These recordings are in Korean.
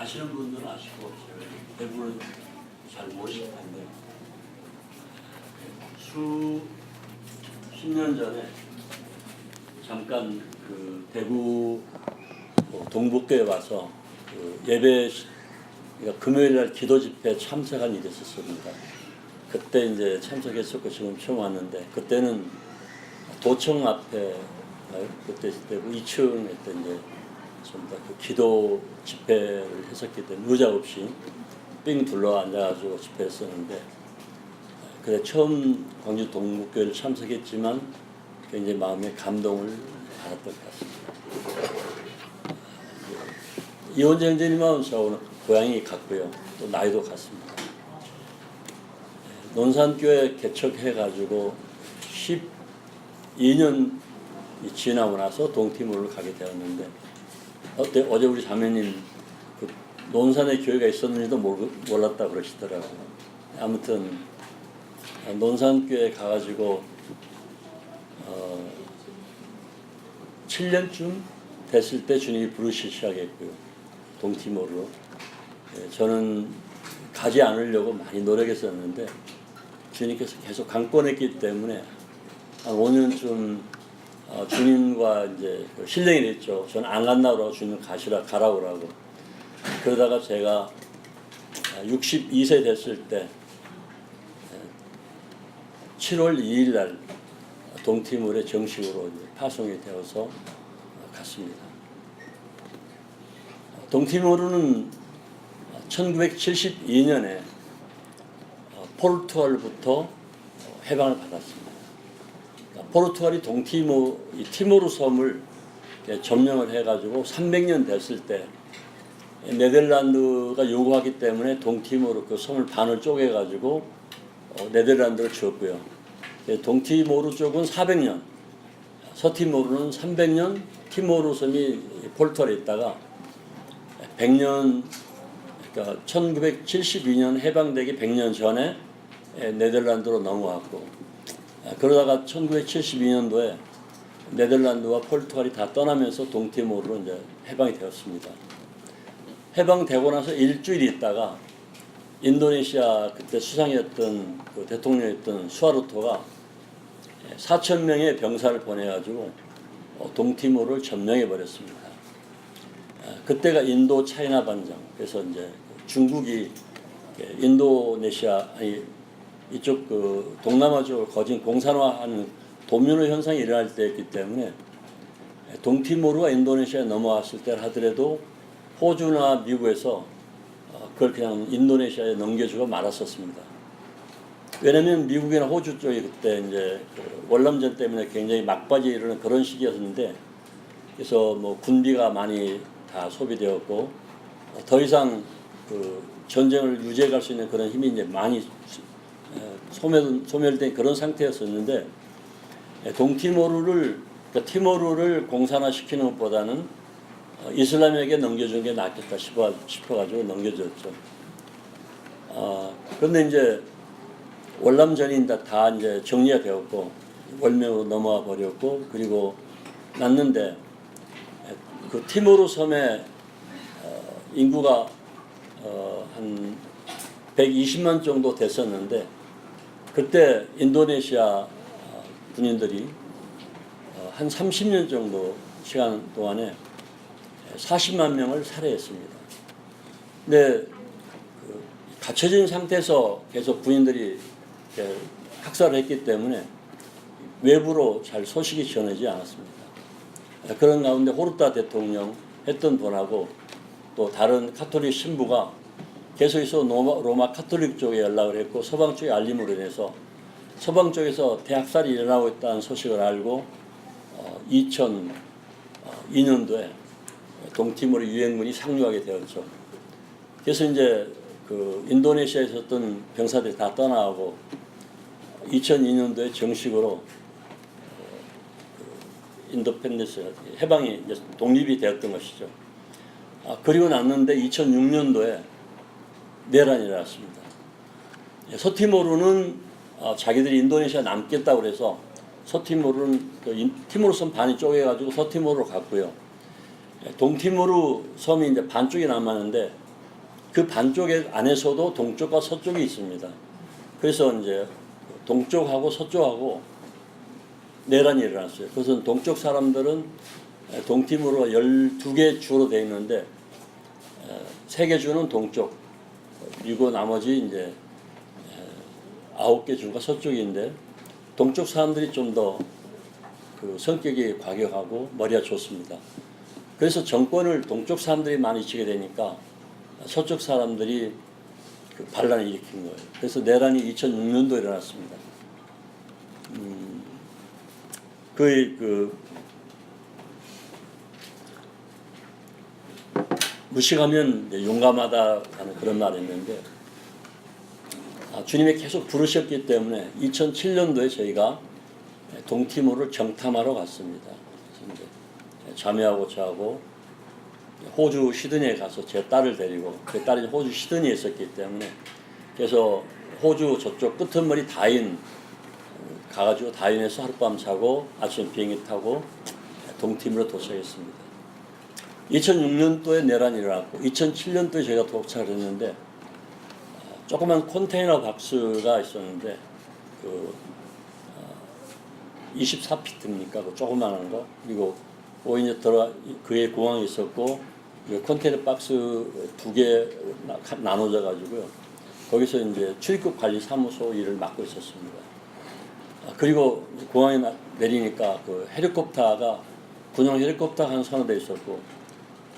아시는 분들은 아시고 대부분 잘 모르실 텐데 수십 년 전에 잠깐 그 대구 동북교에 와서 그 예배 그러니까 금요일날 기도 집회 참석한 일이 있었습니다. 그때 이제 참석했었고 지금 처음 왔는데 그때는 도청 앞에 그때 대구 2층에 때 이제 전부 다 그 기도 집회를 했었기 때문에 의자 없이 삥 둘러 앉아가지고 집회했었는데 그래 처음 광주 동북교회를 참석했지만 굉장히 마음에 감동을 받았던 것 같습니다. 이원재 형제님하고는 저하고는 고향이 같고요. 또 나이도 같습니다. 논산교회 개척해가지고 12년 지나고 나서 동티모를 가게 되었는데 어제 우리 자매님 그 논산에 교회가 있었는지도 몰랐다 그러시더라고요. 아무튼 논산교회 가가지고 7년쯤 됐을 때 주님이 부르시기 시작했고요. 동티모르로. 저는 가지 않으려고 많이 노력했었는데 주님께서 계속 강권했기 때문에 한 5년쯤 주님과 이제 신령이 됐죠. 저는 안 간다고 주님 가라고 하고. 그러다가 제가 62세 됐을 때 7월 2일 날 동티모르에 정식으로 이제 파송이 되어서 갔습니다. 동티모르는 1972년에 포르투갈부터 해방을 받았습니다. 포르투갈이 티모르 섬을 점령을 해가지고 300년 됐을 때 네덜란드가 요구하기 때문에 동티모르 그 섬을 반을 쪼개가지고 네덜란드로 주었고요. 동티모르 쪽은 400년, 서티모르는 300년, 티모르 섬이 포르투갈에 있다가 100년, 그러니까 1972년 해방되기 100년 전에 네덜란드로 넘어왔고 그러다가 1972년도에 네덜란드와 포르투갈이 다 떠나면서 동티모르로 이제 해방이 되었습니다. 해방되고 나서 일주일 있다가 인도네시아 그때 수상이었던 그 대통령이었던 수하르토가 4,000명의 병사를 보내가지고 동티모르를 점령해 버렸습니다. 그때가 인도 차이나 반정. 그래서 이제 중국이 인도네시아 이쪽 그 동남아 쪽을 거진 공산화하는 도미노 현상이 일어날 때였기 때문에 동티모르가 인도네시아에 넘어왔을 때 하더라도 호주나 미국에서 그걸 그냥 인도네시아에 넘겨주고 말았었습니다. 왜냐하면 미국이나 호주 쪽이 그때 이제 그 월남전 때문에 굉장히 막바지에 이르는 그런 시기였는데 그래서 뭐 군비가 많이 다 소비되었고 더 이상 그 전쟁을 유지해 갈 수 있는 그런 힘이 이제 많이 소멸된 그런 상태였었는데 동티모르를 그러니까 티모르를 공산화시키는 것보다는 이슬람에게 넘겨준 게 낫겠다 싶어가지고 넘겨줬죠. 그런데 이제 월남전이 다 이제 정리가 되었고 월명으로 넘어와 버렸고 그리고 났는데 그 티모르 섬의 인구가 한 120만 정도 됐었는데 그때 인도네시아 군인들이 한 30년 정도 시간 동안에 40만 명을 살해했습니다. 근데 그 갇혀진 상태에서 계속 군인들이 학살을 했기 때문에 외부로 잘 소식이 전하지 않았습니다. 그런 가운데 호르타 대통령 했던 분하고 또 다른 카톨릭 신부가 계속해서 로마 카톨릭 쪽에 연락을 했고 서방 쪽에 알림으로 인해서 서방 쪽에서 대학살이 일어나고 있다는 소식을 알고 2002년도에 동티모르 유엔군이 상륙하게 되었죠. 그래서 이제 그 인도네시아에 있었던 병사들이 다 떠나고 2002년도에 정식으로 인디펜던스 해방이 이제 독립이 되었던 것이죠. 그리고 났는데 2006년도에 내란이 일어났습니다. 서티모르는 자기들이 인도네시아 남겠다고 그래서 서티모르는 그 티모르 섬 반이 쪼개가지고 서티모르로 갔고요. 동티모르 섬이 이제 반쪽이 남았는데 그 반쪽의 안에서도 동쪽과 서쪽이 있습니다. 그래서 이제 동쪽하고 서쪽하고 내란이 일어났어요. 그것은 동쪽 사람들은 동티모르가 12개 주로 되어 있는데 3개 주는 동쪽, 그리고 나머지 이제 9개 주가 서쪽인데 동쪽 사람들이 좀 더 그 성격이 과격하고 머리가 좋습니다. 그래서 정권을 동쪽 사람들이 많이 지게 되니까 서쪽 사람들이 그 반란을 일으킨 거예요. 그래서 내란이 2006년도에 일어났습니다. 무식하면 용감하다라는 그런 말이 있는데 주님이 계속 부르셨기 때문에 2007년도에 저희가 동티모르를 정탐하러 갔습니다. 그래서 이제 자매하고 저하고 호주 시드니에 가서 제 딸을 데리고, 그 딸이 호주 시드니에 있었기 때문에 그래서 호주 저쪽 끄트머리 다인 가가지고 다인에서 하룻밤 자고 아침 비행기 타고 동티모르에 도착했습니다. 2006년도에 내란이 일어났고 2007년도에 제가 도착을 했는데 조그만 컨테이너 박스가 있었는데 그 24피트입니까? 그 조그만한 거. 그리고 오인에 들어 그에 공항이 있었고 컨테이너 박스 2개 나눠져 가지고요. 거기서 이제 출입국 관리 사무소 일을 맡고 있었습니다. 그리고 공항에 내리니까 그 헬리콥터가 군용 헬리콥터가 한 서너 대 있었고,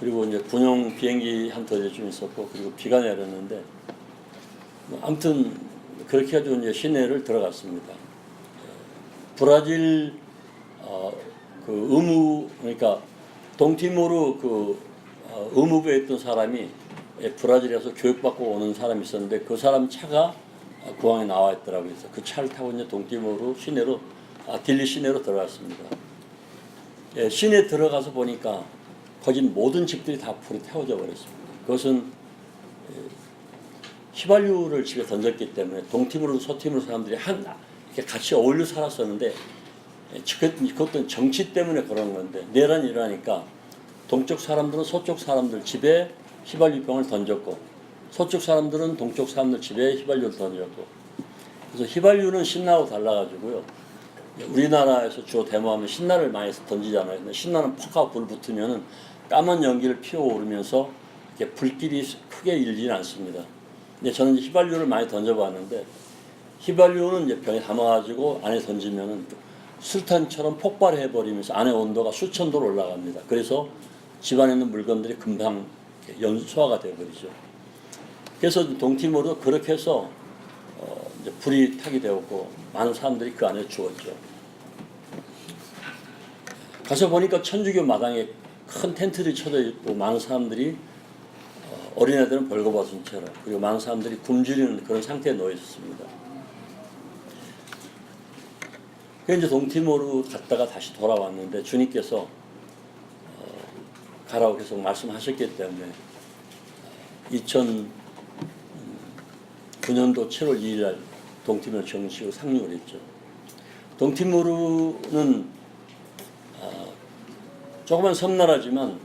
그리고 이제 군용 비행기 한 두 대 좀 있었고, 그리고 비가 내렸는데 아무튼 그렇게 해가지고 이제 시내를 들어갔습니다. 브라질 그 의무, 그러니까 동티모르 그 의무부에 있던 사람이 브라질에서 교육받고 오는 사람이 있었는데 그 사람 차가 공항에 나와 있더라고요. 그래서 그 차를 타고 이제 동티모르 시내로 딜리 시내로 들어갔습니다. 예, 시내 들어가서 보니까 거기 모든 집들이 다 불이 태워져 버렸습니다. 그것은 휘발유를 집에 던졌기 때문에 동티모르 서티모르 사람들이 이렇게 같이 어울려 살았었는데 그것도 정치 때문에 그런 건데 내란이 일어나니까 동쪽 사람들은 서쪽 사람들 집에 휘발유병을 던졌고 서쪽 사람들은 동쪽 사람들 집에 휘발유를 던졌고, 그래서 휘발유는 신나하고 달라가지고요. 우리나라에서 주로 대모하면 신나를 많이 던지잖아요. 근데 신나는 퍽 하고 불 붙으면은 까만 연기를 피어오르면서 이렇게 불길이 크게 일지는 않습니다. 근데 저는 이제 휘발유를 많이 던져봤는데 휘발유는 이제 병에 담아가지고 안에 던지면은 술탄처럼 폭발해버리면서 안에 온도가 수천 도로 올라갑니다. 그래서 집안에 있는 물건들이 금방 연소화가 되어버리죠. 그래서 동티모르도 그렇게 해서 이제 불이 타게 되었고 많은 사람들이 그 안에 죽었죠. 가서 보니까 천주교 마당에 큰 텐트들이 쳐져 있고 많은 사람들이 어린애들은 벌거벗은 채로, 그리고 많은 사람들이 굶주리는 그런 상태에 놓여 있었습니다. 그래서 이제 동티모르 갔다가 다시 돌아왔는데 주님께서 가라고 계속 말씀하셨기 때문에 2009년도 7월 2일 날 동티모르 정식으로 상륙을 했죠. 동티모르는 조그만 섬나라지만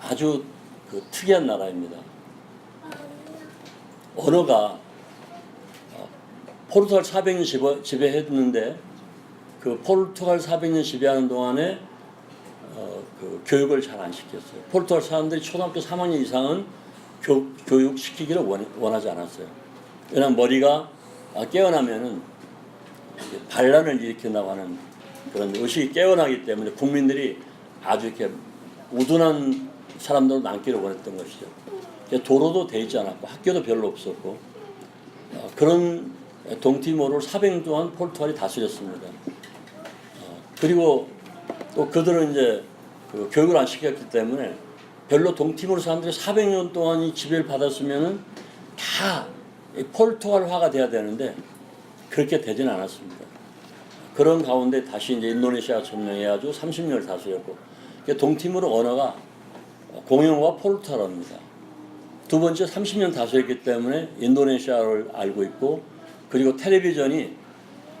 아주 그 특이한 나라입니다. 언어가 포르투갈 400년 지배했는데 그 포르투갈 400년 지배하는 동안에 그 교육을 잘 안 시켰어요. 포르투갈 사람들이 초등학교 3학년 이상은 교육시키기를 원하지 않았어요. 왜냐하면 머리가 깨어나면은 반란을 일으킨다고 하는 그런 의식이 깨어나기 때문에 국민들이 아주 이렇게 우둔한 사람들로 남기를 원했던 것이죠. 도로도 돼 있지 않았고 학교도 별로 없었고 그런 동티모르를 400년 동안 포르투갈이 다스렸습니다. 그리고 또 그들은 이제 그 교육을 안 시켰기 때문에 별로 동티모르 사람들이 400년 동안 이 지배를 받았으면은 다 포르투갈화가 돼야 되는데 그렇게 되지는 않았습니다. 그런 가운데 다시 이제 인도네시아가 점령해가지고 30년을 다스렸고, 동티모르 언어가 공용어가 포르투갈어입니다. 두 번째 30년 다스렸기 때문에 인도네시아를 알고 있고, 그리고 텔레비전이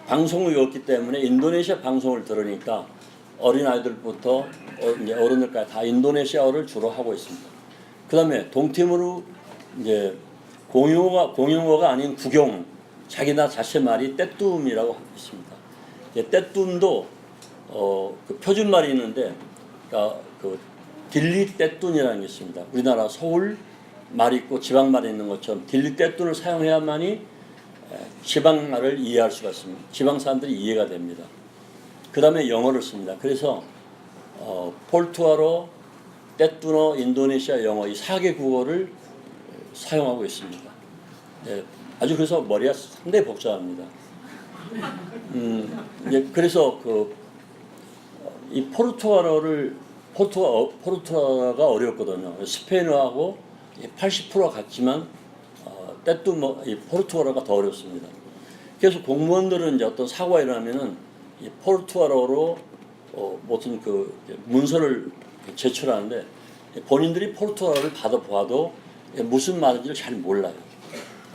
방송국이 없기 때문에 인도네시아 방송을 들으니까 어린아이들부터 어른들까지 다 인도네시아어를 주로 하고 있습니다. 그 다음에 동티모르 이제 공용어가 아닌 국용, 자기 나 자체 말이 떼뚱이라고 있습니다. 떼뚱도 그 표준말이 있는데, 그러니까 그 딜리 떼뚱이라는 게 있습니다. 우리나라 서울 말이 있고 지방 말이 있는 것처럼 딜리 떼뚱을 사용해야만이 지방 말을 이해할 수가 있습니다. 지방 사람들이 이해가 됩니다. 그 다음에 영어를 씁니다. 그래서 폴투아로, 떼뚱어, 인도네시아 영어 이 4개 국어를 사용하고 있습니다. 아주 그래서 머리가 상당히 복잡합니다. 그래서 이 포르투갈어가 어렵거든요. 스페인어하고 80%가 같지만 이 포르투갈어가 더 어렵습니다. 그래서 공무원들은 이제 어떤 사고가 일어나면은 이 포르투갈어로 무슨 그 문서를 제출하는데 본인들이 포르투갈어를 받아봐도 무슨 말인지를 잘 몰라요.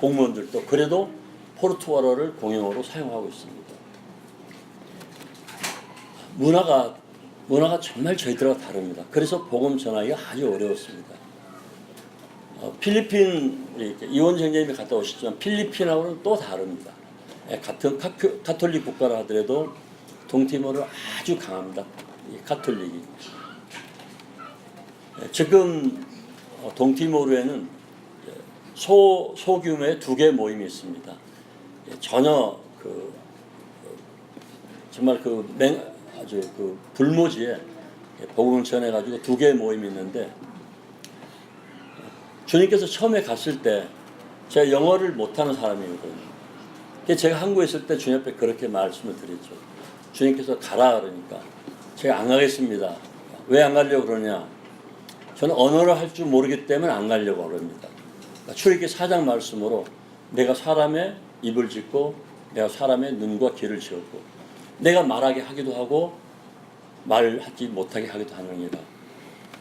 공무원들도. 그래도 포르투갈어를 공용어로 사용하고 있습니다. 문화가 정말 저희들과 다릅니다. 그래서 복음 전하기가 아주 어려웠습니다. 필리핀, 이원정님이 갔다 오셨지만 필리핀하고는 또 다릅니다. 같은 가톨릭 국가라 하더라도 동티모르는 아주 강합니다. 이 가톨릭이. 지금 동티모르에는 소규모의 2개 모임이 있습니다. 전혀 정말 아주 불모지에 복음을 전해가지고 2개의 모임이 있는데, 주님께서 처음에 갔을 때 제가 영어를 못하는 사람이거든요. 제가 한국에 있을 때 주님 앞에 그렇게 말씀을 드렸죠. 주님께서 가라 그러니까 제가 안 가겠습니다. 왜 안 가려고 그러냐? 저는 언어를 할 줄 모르기 때문에 안 가려고 그럽니다. 출애굽기 4장 말씀으로 내가 사람의 입을 짓고 내가 사람의 눈과 귀를 지었고 내가 말하게 하기도 하고 말하지 못하게 하기도 하느니라.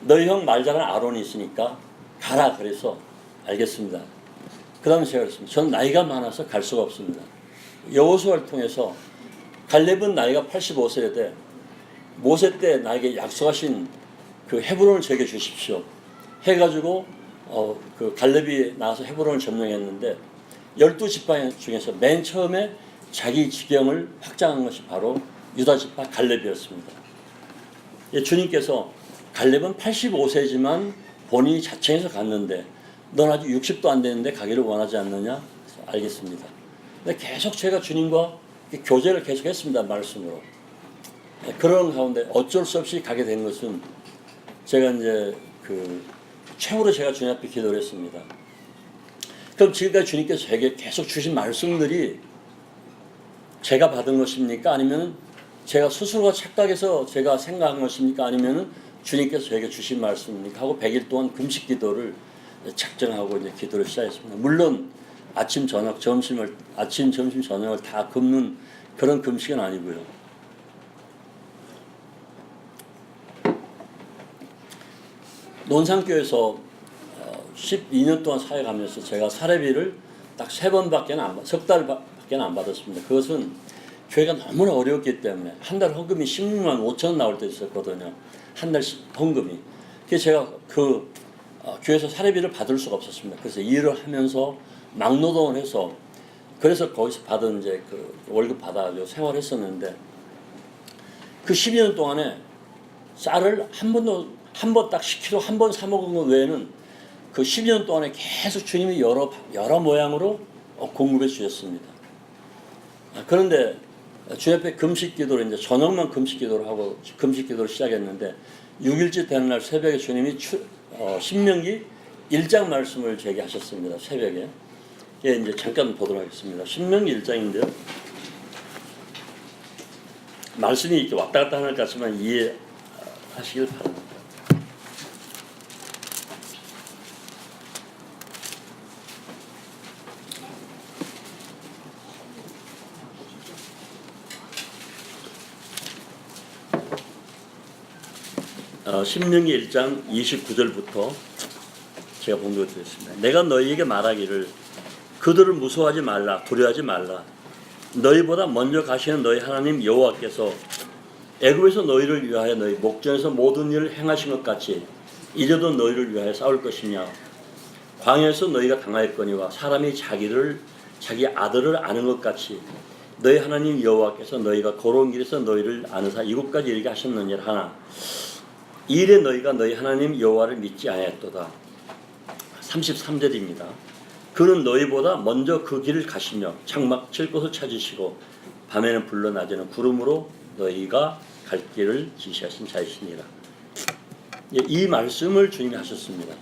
너희 형 말 잘하는 아론이 있으니까 가라 그래서 알겠습니다. 그 다음에 제가 그랬습니다. 저는 나이가 많아서 갈 수가 없습니다. 여호수아를 통해서 갈렙은 나이가 85세인데 모세 때 나에게 약속하신 그 헤브론을 제게 주십시오 해가지고 그 갈렙이 나와서 헤브론을 점령했는데 12지파 중에서 맨 처음에 자기 지경을 확장한 것이 바로 유다지파 갈렙이었습니다. 주님께서 갈렙은 85세지만 본인이 자청해서 갔는데 넌 아직 60도 안 되는데 가기를 원하지 않느냐? 알겠습니다. 근데 계속 제가 주님과 교제를 계속했습니다. 말씀으로. 그런 가운데 어쩔 수 없이 가게 된 것은 제가 이제 최후로 제가 주님 앞에 기도를 했습니다. 그럼 지금까지 주님께서 제게 계속 주신 말씀들이 제가 받은 것입니까? 아니면 제가 스스로가 착각해서 제가 생각한 것입니까? 아니면 주님께서 저에게 주신 말씀입니까? 하고 100일 동안 금식 기도를 작정하고 이제 기도를 시작했습니다. 물론 아침, 점심, 저녁을 다 굶는 그런 금식은 아니고요. 논산교에서 12년 동안 사역하면서 제가 사례비를 딱 3번밖에 석 달밖에 안 받았습니다. 그것은 교회가 너무나 어려웠기 때문에 한 달 헌금이 16만 5천 나올 때 있었거든요. 한 달 헌금이. 그래서 제가 교회에서 사례비를 받을 수가 없었습니다. 그래서 일을 하면서 막노동을 해서 그래서 거기서 받은 이제 월급 받아가지고 생활했었는데 그 12년 동안에 쌀을 한 번 딱 10kg 한 번 사 먹은 것 외에는 그 12년 동안에 계속 주님이 여러 모양으로 공급해 주셨습니다. 그런데 주 앞에 금식 기도를 이제 저녁만 금식 기도를 하고 금식 기도를 시작했는데 6일째 되는 날 새벽에 주님이 신명기 1장 말씀을 제게 하셨습니다. 새벽에. 예, 이제 잠깐 보도록 하겠습니다. 신명기 1장인데요. 말씀이 이렇게 왔다 갔다 하는 것 같지만 이해하시길 바랍니다. 신명기 1장 29절부터 제가 봉독드렸습니다. 내가 너희에게 말하기를 그들을 무서워하지 말라, 두려워하지 말라. 너희보다 먼저 가시는 너희 하나님 여호와께서 애굽에서 너희를 위하여 너희 목전에서 모든 일을 행하신 것 같이 이제도 너희를 위하여 싸울 것이냐. 광야에서 너희가 당하였거니와 사람이 자기 아들을 아는 것 같이 너희 하나님 여호와께서 너희가 걸어온 길에서 너희를 아느사 이곳까지 이르게 하셨느니라 하나 이 일에 너희가 너희 하나님 여호와를 믿지 아니하였도다. 33절입니다. 그는 너희보다 먼저 그 길을 가시며 장막 칠 곳을 찾으시고 밤에는 불러 낮에는 구름으로 너희가 갈 길을 지시하신 자이시니라. 이 말씀을 주님이 하셨습니다.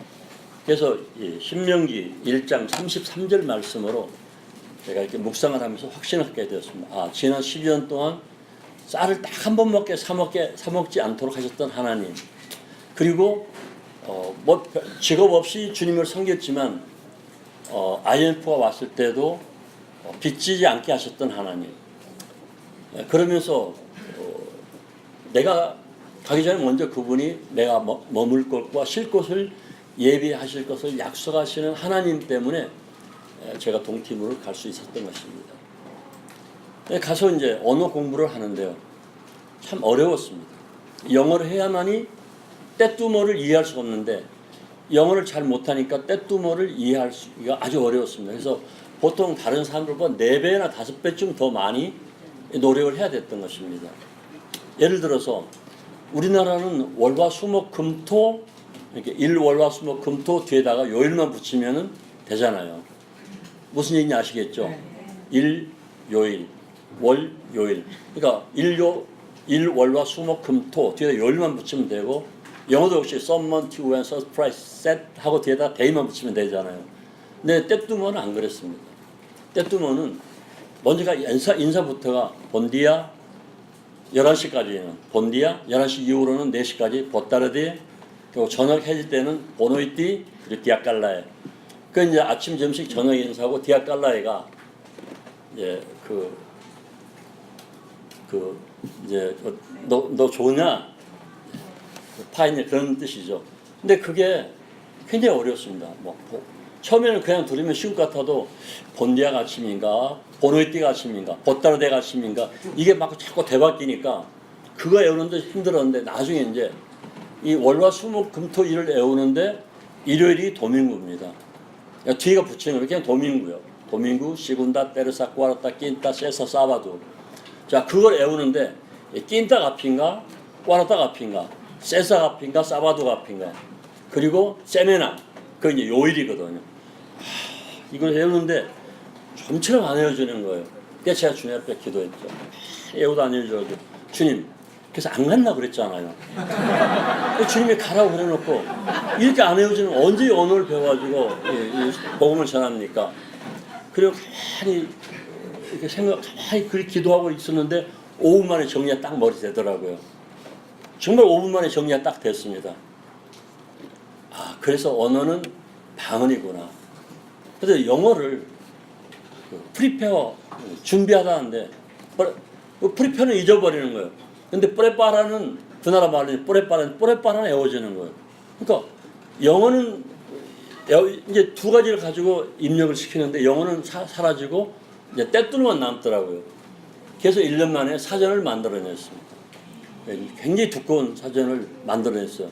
그래서 신명기 1장 33절 말씀으로 제가 이렇게 묵상을 하면서 확신하게 되었습니다. 지난 12년 동안 쌀을 딱 한 번밖에 사 먹지 않도록 하셨던 하나님. 그리고 뭐 직업 없이 주님을 섬겼지만 IMF가 왔을 때도 빚지지 않게 하셨던 하나님. 그러면서 내가 가기 전에 먼저 그분이 내가 머물 곳과 쉴 곳을 예비하실 것을 약속하시는 하나님 때문에 제가 동티모를 갈 수 있었던 것입니다. 가서 이제 언어 공부를 하는데요. 참 어려웠습니다. 영어를 해야만이 떼뚜머를 이해할 수가 없는데 영어를 잘 못하니까 떼뚜머를 이해할 수가 아주 어려웠습니다. 그래서 보통 다른 사람들보다 4배나 5배쯤 더 많이 노력을 해야 됐던 것입니다. 예를 들어서 우리나라는 월화수목금토 이렇게 일월화수목금토 뒤에다가 요일만 붙이면 되잖아요. 무슨 얘기인지 아시겠죠? 일, 요일, 월, 요일. 그러니까 일월화수목금토 뒤에다 요일만 붙이면 되고 영어도 역시 썸먼, 튜엔, 서프라이즈, 셋 하고 뒤에다 데이만 붙이면 되잖아요. 근데 떼뚜머는 안 그랬습니다. 떼뚜머는 먼저가 인사부터가 본디야 11시까지는 본디야 11시 이후로는 4시까지 보따르디 그리고 저녁 해질 때는 보노이띠 그리고 디아깔라에 그 이제 아침 점심 저녁 인사하고 디아깔라에가 이제 이제 너 좋으냐 파이네 그런 뜻이죠. 근데 그게 굉장히 어렵습니다. 처음에는 그냥 들으면 쉬울 것 같아도 본디아가 아침인가 보노이띠가 아침인가 보따르데가 아침인가 이게 막 자꾸 되바뀌니까 그거 외우는데 힘들었는데 나중에 이제 이 월화수목금토일을 외우는데 일요일이 도민구입니다. 그러니까 뒤가 붙이는 거 그냥 도민구요. 도민구, 시군다, 때르사, 꾸아르타, 낀따, 세사, 사바두. 자 그걸 외우는데 낀따 갚인가 꾸아르타 갚인가 세사 갚인가 사바두 갚인가 그리고 세메나 그 이제 요일이거든요. 이걸 외우는데 좀처럼 안 외워지는 거예요. 그래서 제가 주님 앞에 기도했죠. 외우도 안 외워져도 주님 그래서 안 갔나 그랬잖아요. 주님이 가라고 그래놓고 이렇게 안 외워지는 언제 언어를 배워가지고 복음을 전합니까? 그리고 가만히 이렇게 가만히 그렇게 기도하고 있었는데 5분 만에 정리가 딱 머리 되더라고요. 정말 5분 만에 정리가 딱 됐습니다. 그래서 언어는 방언이구나. 그래서 영어를 프리페어 준비하다는데 프리페어는 잊어버리는 거예요. 근데 프레파라는 그 나라 말로 프레파라는 외워지는 거예요. 그러니까 영어는 이제 두 가지를 가지고 입력을 시키는데 영어는 사라지고 이제 떼뚜루만 남더라고요. 그래서 1년 만에 사전을 만들어냈습니다. 굉장히 두꺼운 사전을 만들어냈어요.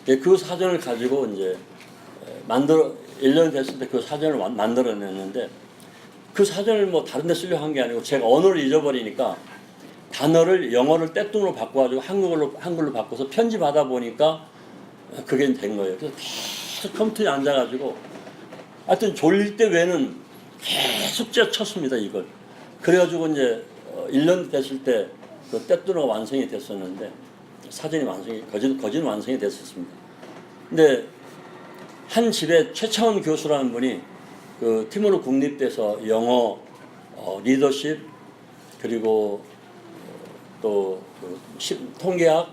그 사전을 가지고 이제 1년 됐을 때 그 사전을 만들어냈는데 그 사전을 뭐 다른 데 쓰려고 한 게 아니고 제가 언어를 잊어버리니까 단어를 영어를 떼뚱으로 바꿔가지고 한글로 바꿔서 편집하다 보니까 그게 된 거예요. 그래서 계속 컴퓨터에 앉아가지고 하여튼 졸릴 때 외에는 계속 쳤습니다, 이걸. 그래가지고 이제 1년 됐을 때 그 떼뚱어가 완성이 됐었는데 사전이 거진 완성이 됐었습니다. 근데 한 집에 최창원 교수라는 분이 그 티모르 국립대에서 영어, 리더십 그리고 또 통계학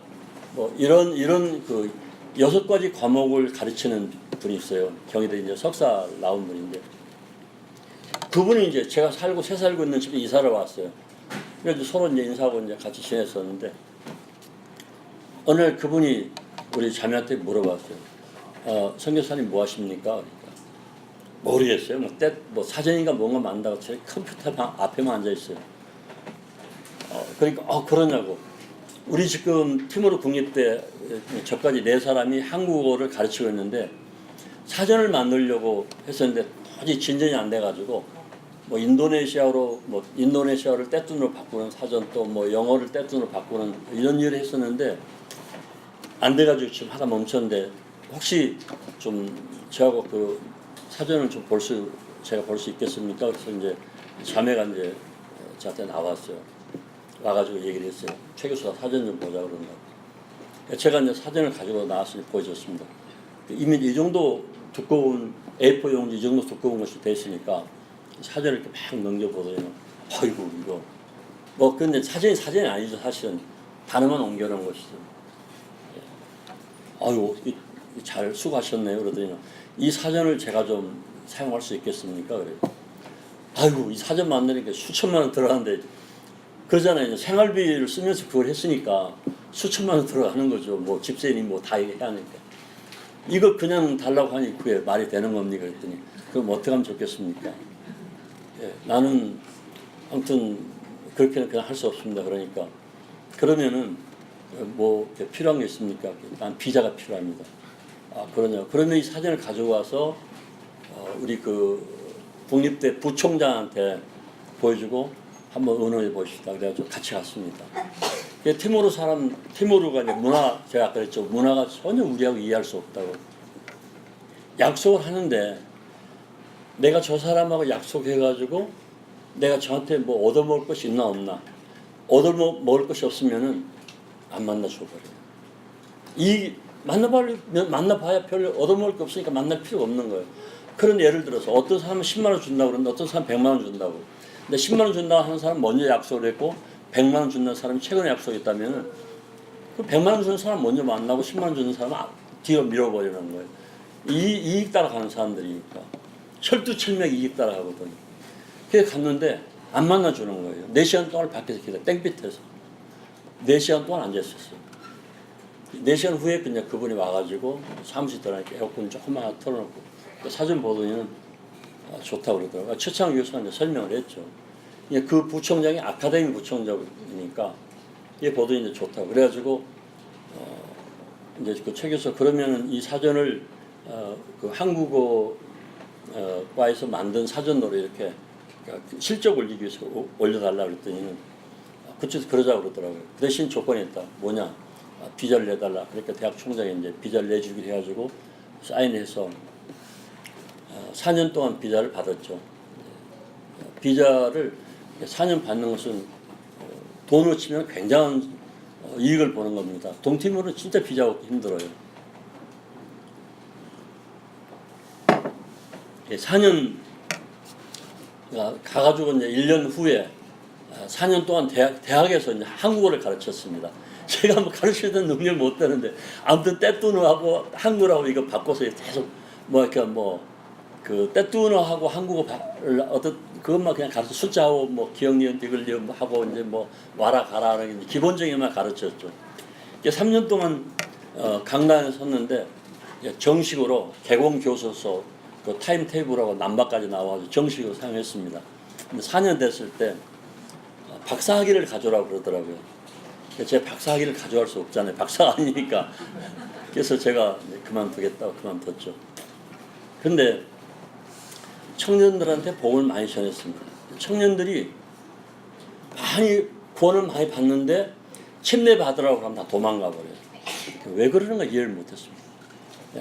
뭐 이런 그 6가지 과목을 가르치는 분이 있어요. 경희대 이제 석사 나온 분인데 그분이 이제 제가 새 살고 있는 집에 이사를 왔어요. 그래서 서로 이제 인사하고 이제 같이 지냈었는데 어느 날 그분이 우리 자매한테 물어봤어요. 선교사님 뭐 하십니까? 그러니까 모르겠어요. 뭐 사전인가 뭔가 만다고 제 컴퓨터 앞에만 앉아 있어요. 그러니까 그러냐고. 우리 지금 티모르 국립대 저까지 4사람이 한국어를 가르치고 있는데 사전을 만들려고 했었는데 도저히 진전이 안 돼가지고 뭐 인도네시아를 떼뚱으로 바꾸는 사전, 또 뭐 영어를 떼뚱으로 바꾸는 이런 일을 했었는데 안 돼가지고 지금 하다 멈췄는데, 혹시 좀 저하고 그 사전을 좀 제가 볼 수 있겠습니까? 그래서 이제 자매가 이제 저한테 나왔어요. 와가지고 얘기를 했어요. 최 교수가 사전 좀 보자 그런다고. 제가 이제 사전을 가지고 나왔으니 보여줬습니다. 이미 이 정도 두꺼운 A4 용지, 이 정도 두꺼운 것이 돼 있으니까 사전을 이렇게 막 넘겨보더니 아이고 이거 뭐 근데 사전이 아니죠. 사실은 단어만 옮겨놓은 것이죠. 아유 잘 수고하셨네요. 그러더니 이 사전을 제가 좀 사용할 수 있겠습니까? 그래요. 아이고 이 사전 만드니까 수천만 원 들어가는데, 그러잖아요. 생활비를 쓰면서 그걸 했으니까 수천만 원 들어가는 거죠. 뭐 집세니 뭐 다 해야 하니까. 이거 그냥 달라고 하니 그게 말이 되는 겁니까? 그랬더니 그럼 어떻게 하면 좋겠습니까? 예, 나는 아무튼 그렇게는 그냥 할 수 없습니다. 그러니까 그러면은 뭐 필요한 게 있습니까? 난 비자가 필요합니다. 아 그러냐? 그러면 이 사진을 가져와서 우리 그 국립대 부총장한테 보여주고 한번 의논해 보십시다. 그래가지고 같이 갔습니다. 티모르가 이제 제가 아까 그랬죠. 문화가 전혀 우리하고 이해할 수 없다고. 약속을 하는데 내가 저 사람하고 약속해가지고 내가 저한테 뭐 얻어먹을 것이 있나 없나. 얻어먹을 것이 없으면은 안 만나줘버려요. 만나봐야 별로 얻어먹을 게 없으니까 만날 필요가 없는 거예요. 그런 예를 들어서 어떤 사람은 10만 원 준다고 그러는데 어떤 사람은 100만 원 준다고. 근데 10만 원 준다고 하는 사람은 먼저 약속을 했고 100만 원 준다는 사람이 최근에 약속했다면 그 100만 원 주는 사람 먼저 만나고 10만 원 주는 사람은 뒤로 밀어버리는 거예요. 이익 따라가는 사람들이니까. 철두철미하게 이익 따라가거든요. 그래서 갔는데 안 만나주는 거예요. 4시간 동안 밖에서 땡빛에서 4시간 동안 앉아있었어요. 4시간 후에 그냥 그분이 와가지고 사무실 들어가니까 에어컨 조금만 틀어놓고 사진 보더니 좋다고 그러더라고요. 최창 교수가 이제 설명을 했죠. 그 부총장이 아카데미 부총장이니까 얘 보더니 이제 좋다고. 그래가지고 이제 그 최 교수 그러면은 이 사전을 그 한국어과에서 만든 사전으로 이렇게 실적 올리기 위해서 올려달라 그랬더니 그쪽에서 그러자고 그러더라고요. 그 대신 조건이 있다. 뭐냐? 비자를 내달라. 그러니까 대학 총장이 이제 비자를 내주기로 해가지고 사인해서 4년 동안 비자를 받았죠. 비자를 4년 받는 것은 돈으로 치면 굉장한 이익을 보는 겁니다. 동티모르는 진짜 비자 얻기 힘들어요. 4년 가가지고 이제 1년 후에 4년 동안 대학에서 이제 한국어를 가르쳤습니다. 제가 뭐 가르치던 능력 못 되는데 아무튼 떼뚜누하고 한국어하고 이거 바꿔서 계속 뭐 이렇게 그 떼뚜누하고 한국어를 그것만 그냥 가르쳐 숫자하고 뭐 기억 니은 디귿 리을 하고 이제 뭐 와라 가라 하는 기본적인만 가르쳤죠. 3년 동안 강단에 섰는데 정식으로 개공 교서서 그 타임 테이블하고 남바까지 나와서 정식으로 사용했습니다. 근데 4년 됐을 때 박사학위를 가져오라고 그러더라고요. 제가 박사학위를 가져갈 수 없잖아요. 박사가 아니니까. 그래서 제가 그만두겠다고 그만뒀죠. 근데 청년들한테 복을 많이 전했습니다. 청년들이 구원을 많이 받는데 침례 받으라고 하면 다 도망가 버려요. 왜 그러는가 이해를 못했습니다.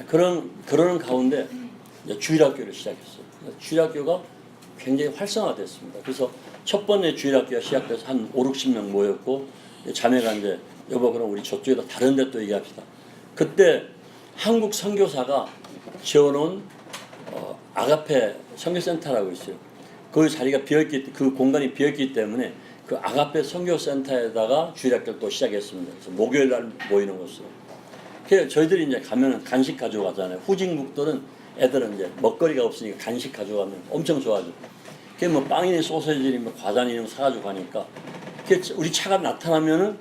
그러는 가운데 주일학교를 시작했어요. 주일학교가 굉장히 활성화됐습니다. 그래서 첫 번째 주일학교가 시작돼서 한 5, 60명 모였고 자매가 이제 여보 그럼 우리 저쪽에다 다른 데 또 얘기합시다. 그때 한국 선교사가 지어놓은 아가페 선교센터라고 있어요. 그 자리가 그 공간이 비었기 때문에 그 아가페 선교센터에다가 주일학교를 또 시작했습니다. 그래서 목요일 날 모이는 것으로. 그래서 저희들이 이제 가면은 간식 가져가잖아요. 후진국들은 애들은 이제 먹거리가 없으니까 간식 가져가면 엄청 좋아하죠. 그게 뭐 빵이니 소세지니 뭐 과자니 사가지고 가니까 우리 차가 나타나면은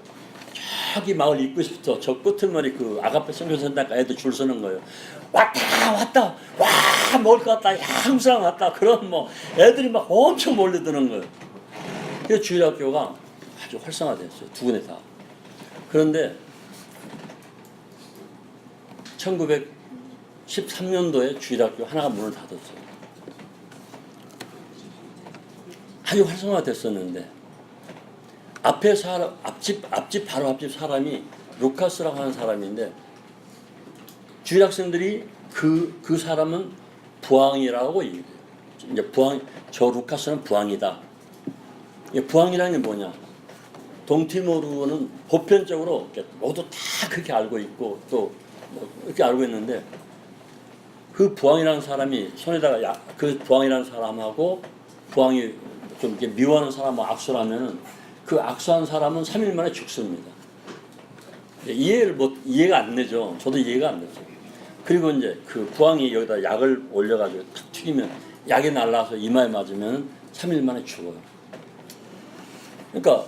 저기 마을 입구에서부터 저 끝머리 그 아가페 선교센터까지 애들 줄 서는 거예요. 왔다 와 먹을 것 같다 한국 사람 왔다. 그럼 뭐 애들이 막 엄청 몰려드는 거예요. 그래서 주일학교가 아주 활성화됐어요. 두 군데 다. 그런데 13년도에 주일학교 하나가 문을 닫았어요. 아주 활성화됐었는데 앞에 사람, 앞집 바로 앞집 사람이 루카스라고 하는 사람인데 주일 학생들이 그 사람은 부왕이라고 얘기해요. 이제 부왕, 저 루카스는 부왕이다. 부왕이라는 게 뭐냐? 동티모르는 보편적으로 모두 다 그렇게 알고 있고 또 이렇게 알고 있는데 그 부왕이라는 사람이 손에다가 그 부왕이라는 사람하고 부왕이 좀 이렇게 미워하는 사람하고 악수를 하면은 그 악수한 사람은 3일 만에 죽습니다. 이해가 안 되죠. 저도 이해가 안 되죠. 그리고 이제 그 부왕이 여기다 약을 올려가지고 탁 튀기면 약이 날라서 이마에 맞으면 3일 만에 죽어요. 그러니까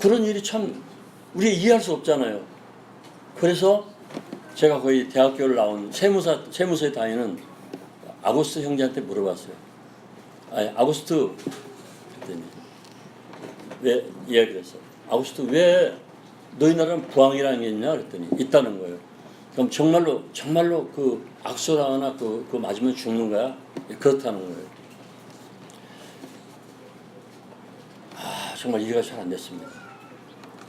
그런 일이 참 우리가 이해할 수 없잖아요. 그래서 제가 거의 대학교를 나온 세무서에 다니는 아고스트 형제한테 물어봤어요. 아니, 아고스트 그랬더니 왜 이야기를 했어? 아고스트 왜 너희 나라는 부왕이라는 게 있냐? 그랬더니 있다는 거예요. 그럼 정말로 그 악수라거나 그 맞으면 죽는 거야? 그렇다는 거예요. 정말 이해가 잘 안 됐습니다.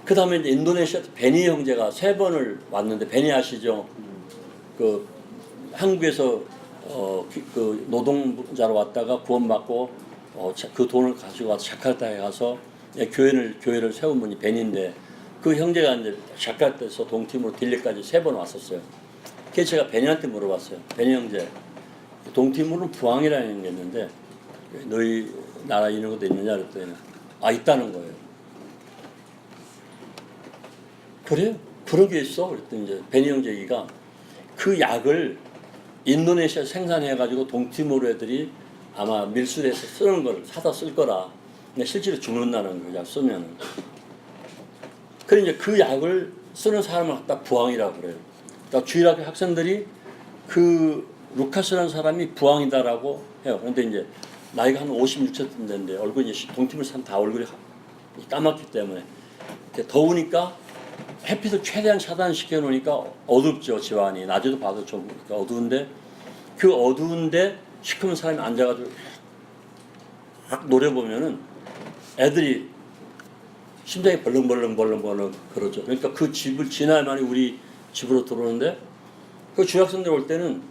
그 다음에 이제 인도네시아 베니 형제가 3번을 왔는데, 베니 아시죠? 그 한국에서 그 노동자로 왔다가 구원받고 그 돈을 가지고 와서 자카르타에 가서 교회를 세운 분이 베니인데, 그 형제가 이제 자카르타에서 동팀으로 딜리까지 3번 왔었어요. 그래서 제가 베니한테 물어봤어요. 베니 형제, 동팀으로는 부왕이라는 게 있는데 너희 나라 이런 것도 있느냐 그랬더니 있다는 거예요. 그래요? 그런 게 있어? 그랬더니 이제 베니 형제 얘기가 그 약을 인도네시아 생산해가지고 동티모르 애들이 아마 밀수해서 쓰는 걸 사다 쓸 거라. 근데 실제로 죽는다는 거야, 약 쓰면은. 그래 이제 그 약을 쓰는 사람을 갖다 부왕이라고 그래요. 그러니까 주일학교 학생들이 그 루카스라는 사람이 부왕이다라고 해요. 그런데 이제 나이가 한 56세 됐는데 얼굴이 동티모르 사람 다 얼굴이 까맣기 때문에 더우니까 햇빛을 최대한 차단시켜 놓으니까 어둡죠, 집안이. 낮에도 봐도 좀 어두운데, 그 어두운데 시커먼 사람이 앉아가지고 막 노려보면은 애들이 심장이 벌렁벌렁 그러죠. 그러니까 그 집을 지나야만이 우리 집으로 들어오는데, 그 중학생들 올 때는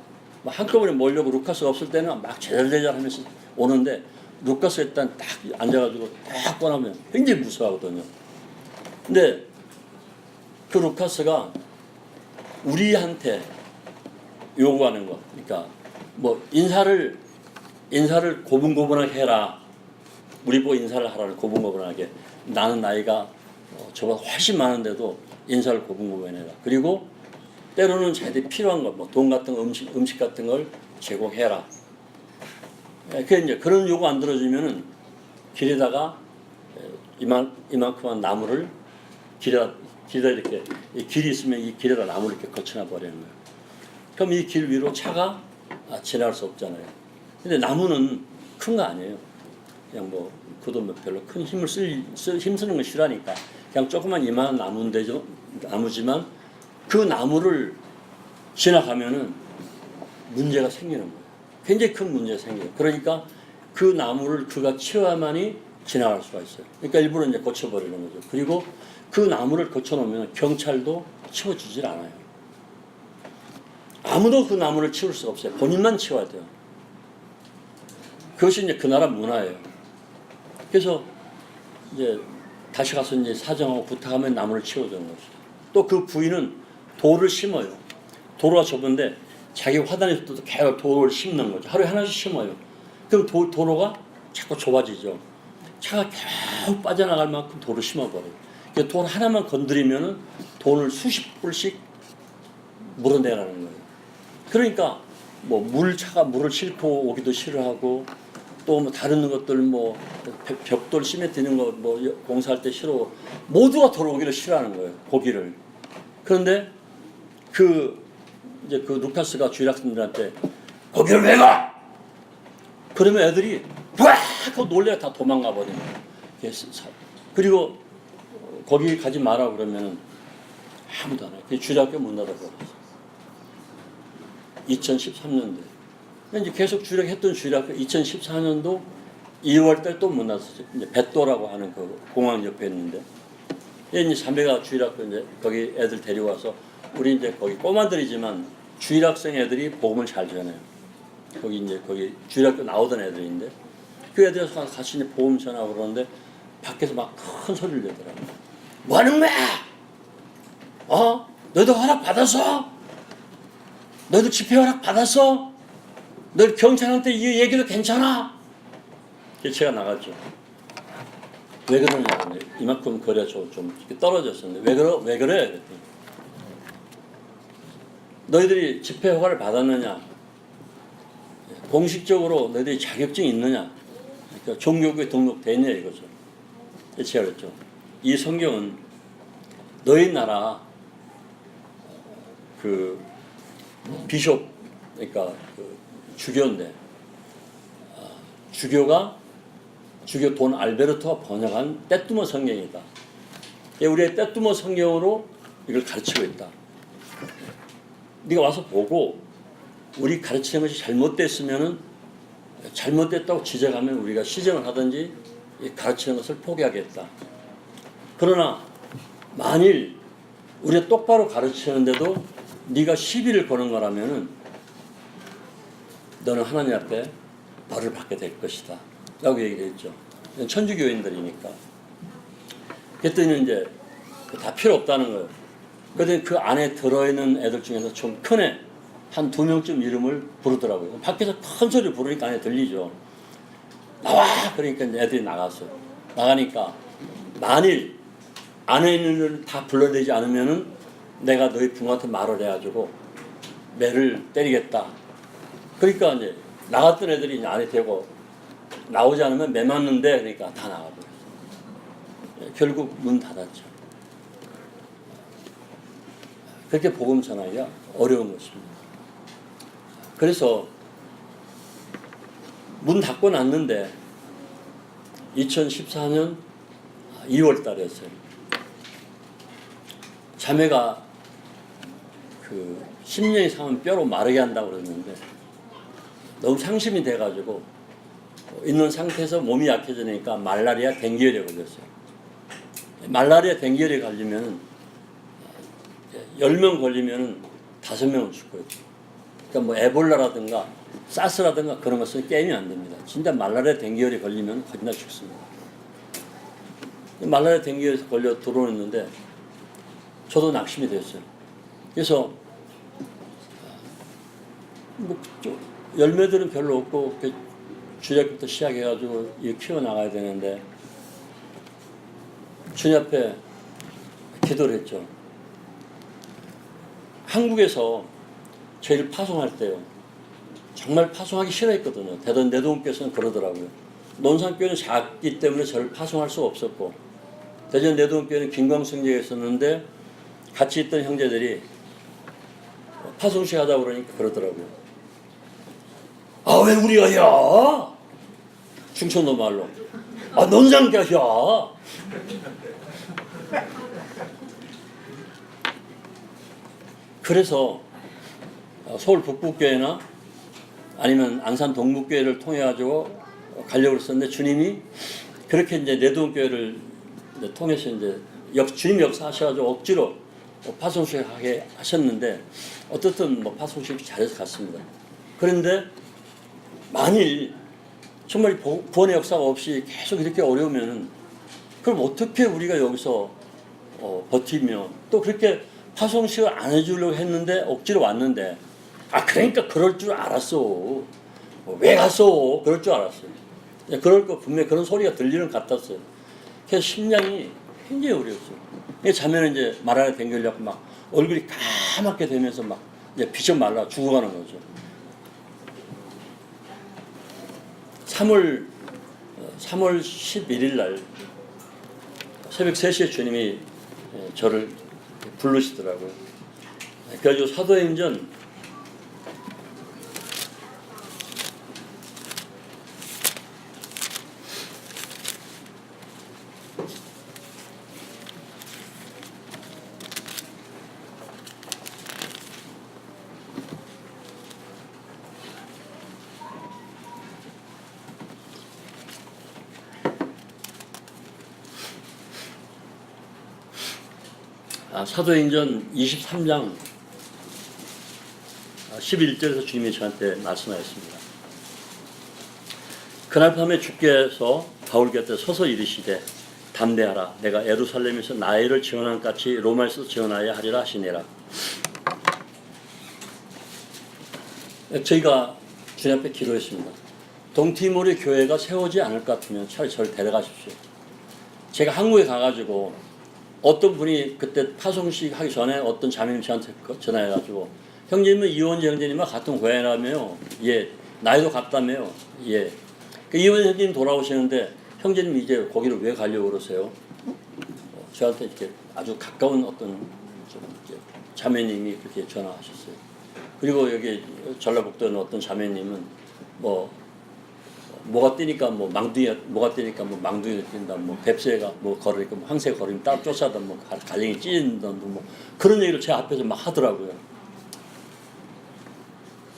한꺼번에 몰려고 루카스가 없을 때는 막 제잘제잘 하면서 오는데, 루카스 일단 딱 앉아가지고 딱 꺼내면 굉장히 무서워하거든요. 근데 그 루카스가 우리한테 요구하는 거, 그러니까 뭐 인사를 고분고분하게 해라. 우리 보고 인사를 하라는, 고분고분하게. 나는 나이가 저보다 훨씬 많은데도 인사를 고분고분해라. 그리고 때로는 자기들이 필요한 거, 뭐 돈 같은 거, 음식 같은 걸 제공해라. 이제 그런 요구 안 들어주면은 길에다가 이만큼한 나무를 길에다 이렇게 길이 있으면 이 길에다 나무를 이렇게 거쳐놔 버리는 거예요. 그럼 이 길 위로 차가 지나갈 수 없잖아요. 근데 나무는 큰 거 아니에요. 그냥 뭐 그도 별로 큰 힘을 힘쓰는 건 싫어하니까 그냥 조그만 이만한 나무지만 그 나무를 지나가면은 문제가 생기는 거예요. 굉장히 큰 문제가 생겨요. 그러니까 그 나무를 그가 치워야만이 지나갈 수가 있어요. 그러니까 일부러 이제 고쳐버리는 거죠. 그리고 그 나무를 고쳐놓으면 경찰도 치워주질 않아요. 아무도 그 나무를 치울 수가 없어요. 본인만 치워야 돼요. 그것이 이제 그 나라 문화예요. 그래서 이제 다시 가서 이제 사정하고 부탁하면 나무를 치워주는 거죠. 또 그 부인은 돌을 심어요. 도로가 좁은데 자기 화단에서도 계속 돌을 심는 거죠. 하루에 하나씩 심어요. 그럼 도로가 자꾸 좁아지죠. 차가 계속 빠져나갈 만큼 돌을 심어버려요. 돌 하나만 건드리면은 돈을 수십 불씩 물어내라는 거예요. 그러니까 뭐 차가 물을 싣고 오기도 싫어하고, 또 뭐 다른 것들 뭐 벽돌 시멘트 있는 거 뭐 공사할 때 싫어. 모두가 돌아오기를 싫어하는 거예요. 고기를. 그런데 이제 그 루카스가 주일학생들한테 거기를 왜 가? 그러면 애들이 와! 하고 놀래가 다 도망가 버리는 거예요. 그리고 거기 가지 마라 그러면 아무도 안 해요. 주일학교 문 닫아버렸어요. 2013년도에. 이제 계속 주력했던 주력학교 2014년도 2월 달 또 만났었죠. 이제 백도라고 하는 그 공항 옆에 있는데. 이제 자매가 주일학교 이제 거기 애들 데려와서 우리 이제 거기 꼬마들이지만 주일학생 애들이 복음을 잘 전해요. 거기 이제 거기 주일학교 나오던 애들인데 그 애들에서 같이 이제 복음 전하고 그러는데 밖에서 막 큰 소리를 내더라고요. 뭐 하는 거야? 너희도 허락 받았어? 너희도 집회 허락 받았어? 너희 경찰한테 이 얘기도 괜찮아? 제가 나갔죠. 왜 그러냐? 이만큼 거리가 좀 떨어졌었는데 왜 그래? 그랬더니 너희들이 집회 허가를 받았느냐? 공식적으로 너희들이 자격증이 있느냐? 그러니까 종교국에 등록돼 있냐 이거죠. 제가 그랬죠. 이 성경은 너희 나라 그 비숍 그러니까 그 주교인데 주교 돈 알베르토가 번역한 떼뚜머 성경이다. 우리의 떼뚜머 성경으로 이걸 가르치고 있다. 네가 와서 보고 우리 가르치는 것이 잘못됐으면은 잘못됐다고 지적하면 우리가 시정을 하든지 가르치는 것을 포기하겠다. 그러나 만일 우리가 똑바로 가르치는데도 네가 시비를 거는 거라면은 너는 하나님 앞에 벌을 받게 될 것이다. 라고 얘기를 했죠. 천주교인들이니까. 그랬더니 이제 다 필요 없다는 거예요. 그런데 그 안에 들어있는 애들 중에서 좀 큰 애, 한 2명쯤 이름을 부르더라고요. 밖에서 큰 소리 부르니까 안에 들리죠. 나와! 그러니까 이제 애들이 나갔어요. 나가니까 만일 안에 있는 애를 다 불러내지 않으면은 내가 너희 부모한테 말을 해가지고 매를 때리겠다. 그러니까 이제 나갔던 애들이 이제 안에 대고 나오지 않으면 매 맞는데 그러니까 다 나가버렸어요. 결국 문 닫았죠. 그렇게 복음 전하기가 어려운 것입니다. 그래서 문 닫고 났는데 2014년 2월 달이었어요. 자매가 그 10년 이상은 뼈로 마르게 한다고 그랬는데 너무 상심이 돼가지고 있는 상태에서 몸이 약해지니까 말라리아 댕기열에 걸렸어요. 말라리아 댕기열에 걸리면 10명 걸리면 5명은 죽고요. 그러니까 뭐 에볼라라든가 사스라든가 그런 것은 게임이 안 됩니다. 진짜 말라리아 댕기열에 걸리면 거의 다 죽습니다. 말라리아 댕기열에 걸려 들어오는데 저도 낙심이 됐어요. 그래서 뭐 열매들은 별로 없고 주력부터 시작해가지고 이거 키워나가야 되는데 주님 앞에 기도를 했죠. 한국에서 저희를 파송할 때요. 정말 파송하기 싫어했거든요. 대전 내동교회에서는 그러더라고요. 논산교회는 작기 때문에 저를 파송할 수가 없었고 대전 내동교회는 김광성교회에 있었는데 같이 있던 형제들이 파송식 하자고 그러니까 그러더라고요. 아, 왜 우리가 해? 충청도 말로. 아, 논산교회 해. 그래서 서울 북부교회나 아니면 안산 동북교회를 통해 가지고 가려고 했었는데 주님이 그렇게 이제 내동교회를 통해서 이제 주님 역사하셔가지고 억지로 파송식 하게 하셨는데 어떻든 뭐 파송식 잘해서 갔습니다. 그런데 만일 정말 구원의 역사가 없이 계속 이렇게 어려우면 그럼 어떻게 우리가 여기서 버티며 또 그렇게 파송식을 안 해주려고 했는데 억지로 왔는데 그러니까 그럴 줄 알았어. 왜 갔어? 그럴 줄 알았어요. 그럴 거 분명히 그런 소리가 들리는 것 같았어요. 그래서 심장이 굉장히 어려웠어요. 자매는 이제 말하려 댕기려고 막 얼굴이 까맣게 되면서 막 이제 비쳐 말라 죽어가는 거죠. 3월 11일 날 새벽 3시에 주님이 저를 부르시더라고요. 그래가지고 사도행전 1 사도행전 23장 11절에서 주님이 저한테 말씀하셨습니다. 그날 밤에 주께서 바울 곁에 서서 이르시되 담대하라. 내가 예루살렘에서 나의 일을 증언한 같이 로마에서도 증언하여 하리라 하시니라. 저희가 주님 앞에 기도했습니다. 동티모르 교회가 세워지지 않을 것 같으면 차라리 저를 데려가십시오. 제가 한국에 가가지고 어떤 분이 그때 파송식 하기 전에 어떤 자매님 저한테 전화해가지고 형제님은 이원재 형제님과 같은 고향이라며요. 예. 나이도 같다며요. 예. 그 이원재 형제님 돌아오시는데 형제님 이제 거기를 왜 가려고 그러세요? 저한테 이렇게 아주 가까운 어떤 좀 자매님이 그렇게 전화하셨어요. 그리고 여기 전라북도에 있는 어떤 자매님은 뭐가 뛰니까 뭐 망둥이, 뭐가 뛰니까 뭐 망둥이가 뛴다, 뭐 뱁새가 뭐 걸으니까 뭐 황새 걸으면 따로 쫓아다, 뭐 갈랭이 찢는다, 뭐 그런 얘기를 제 앞에서 막 하더라고요.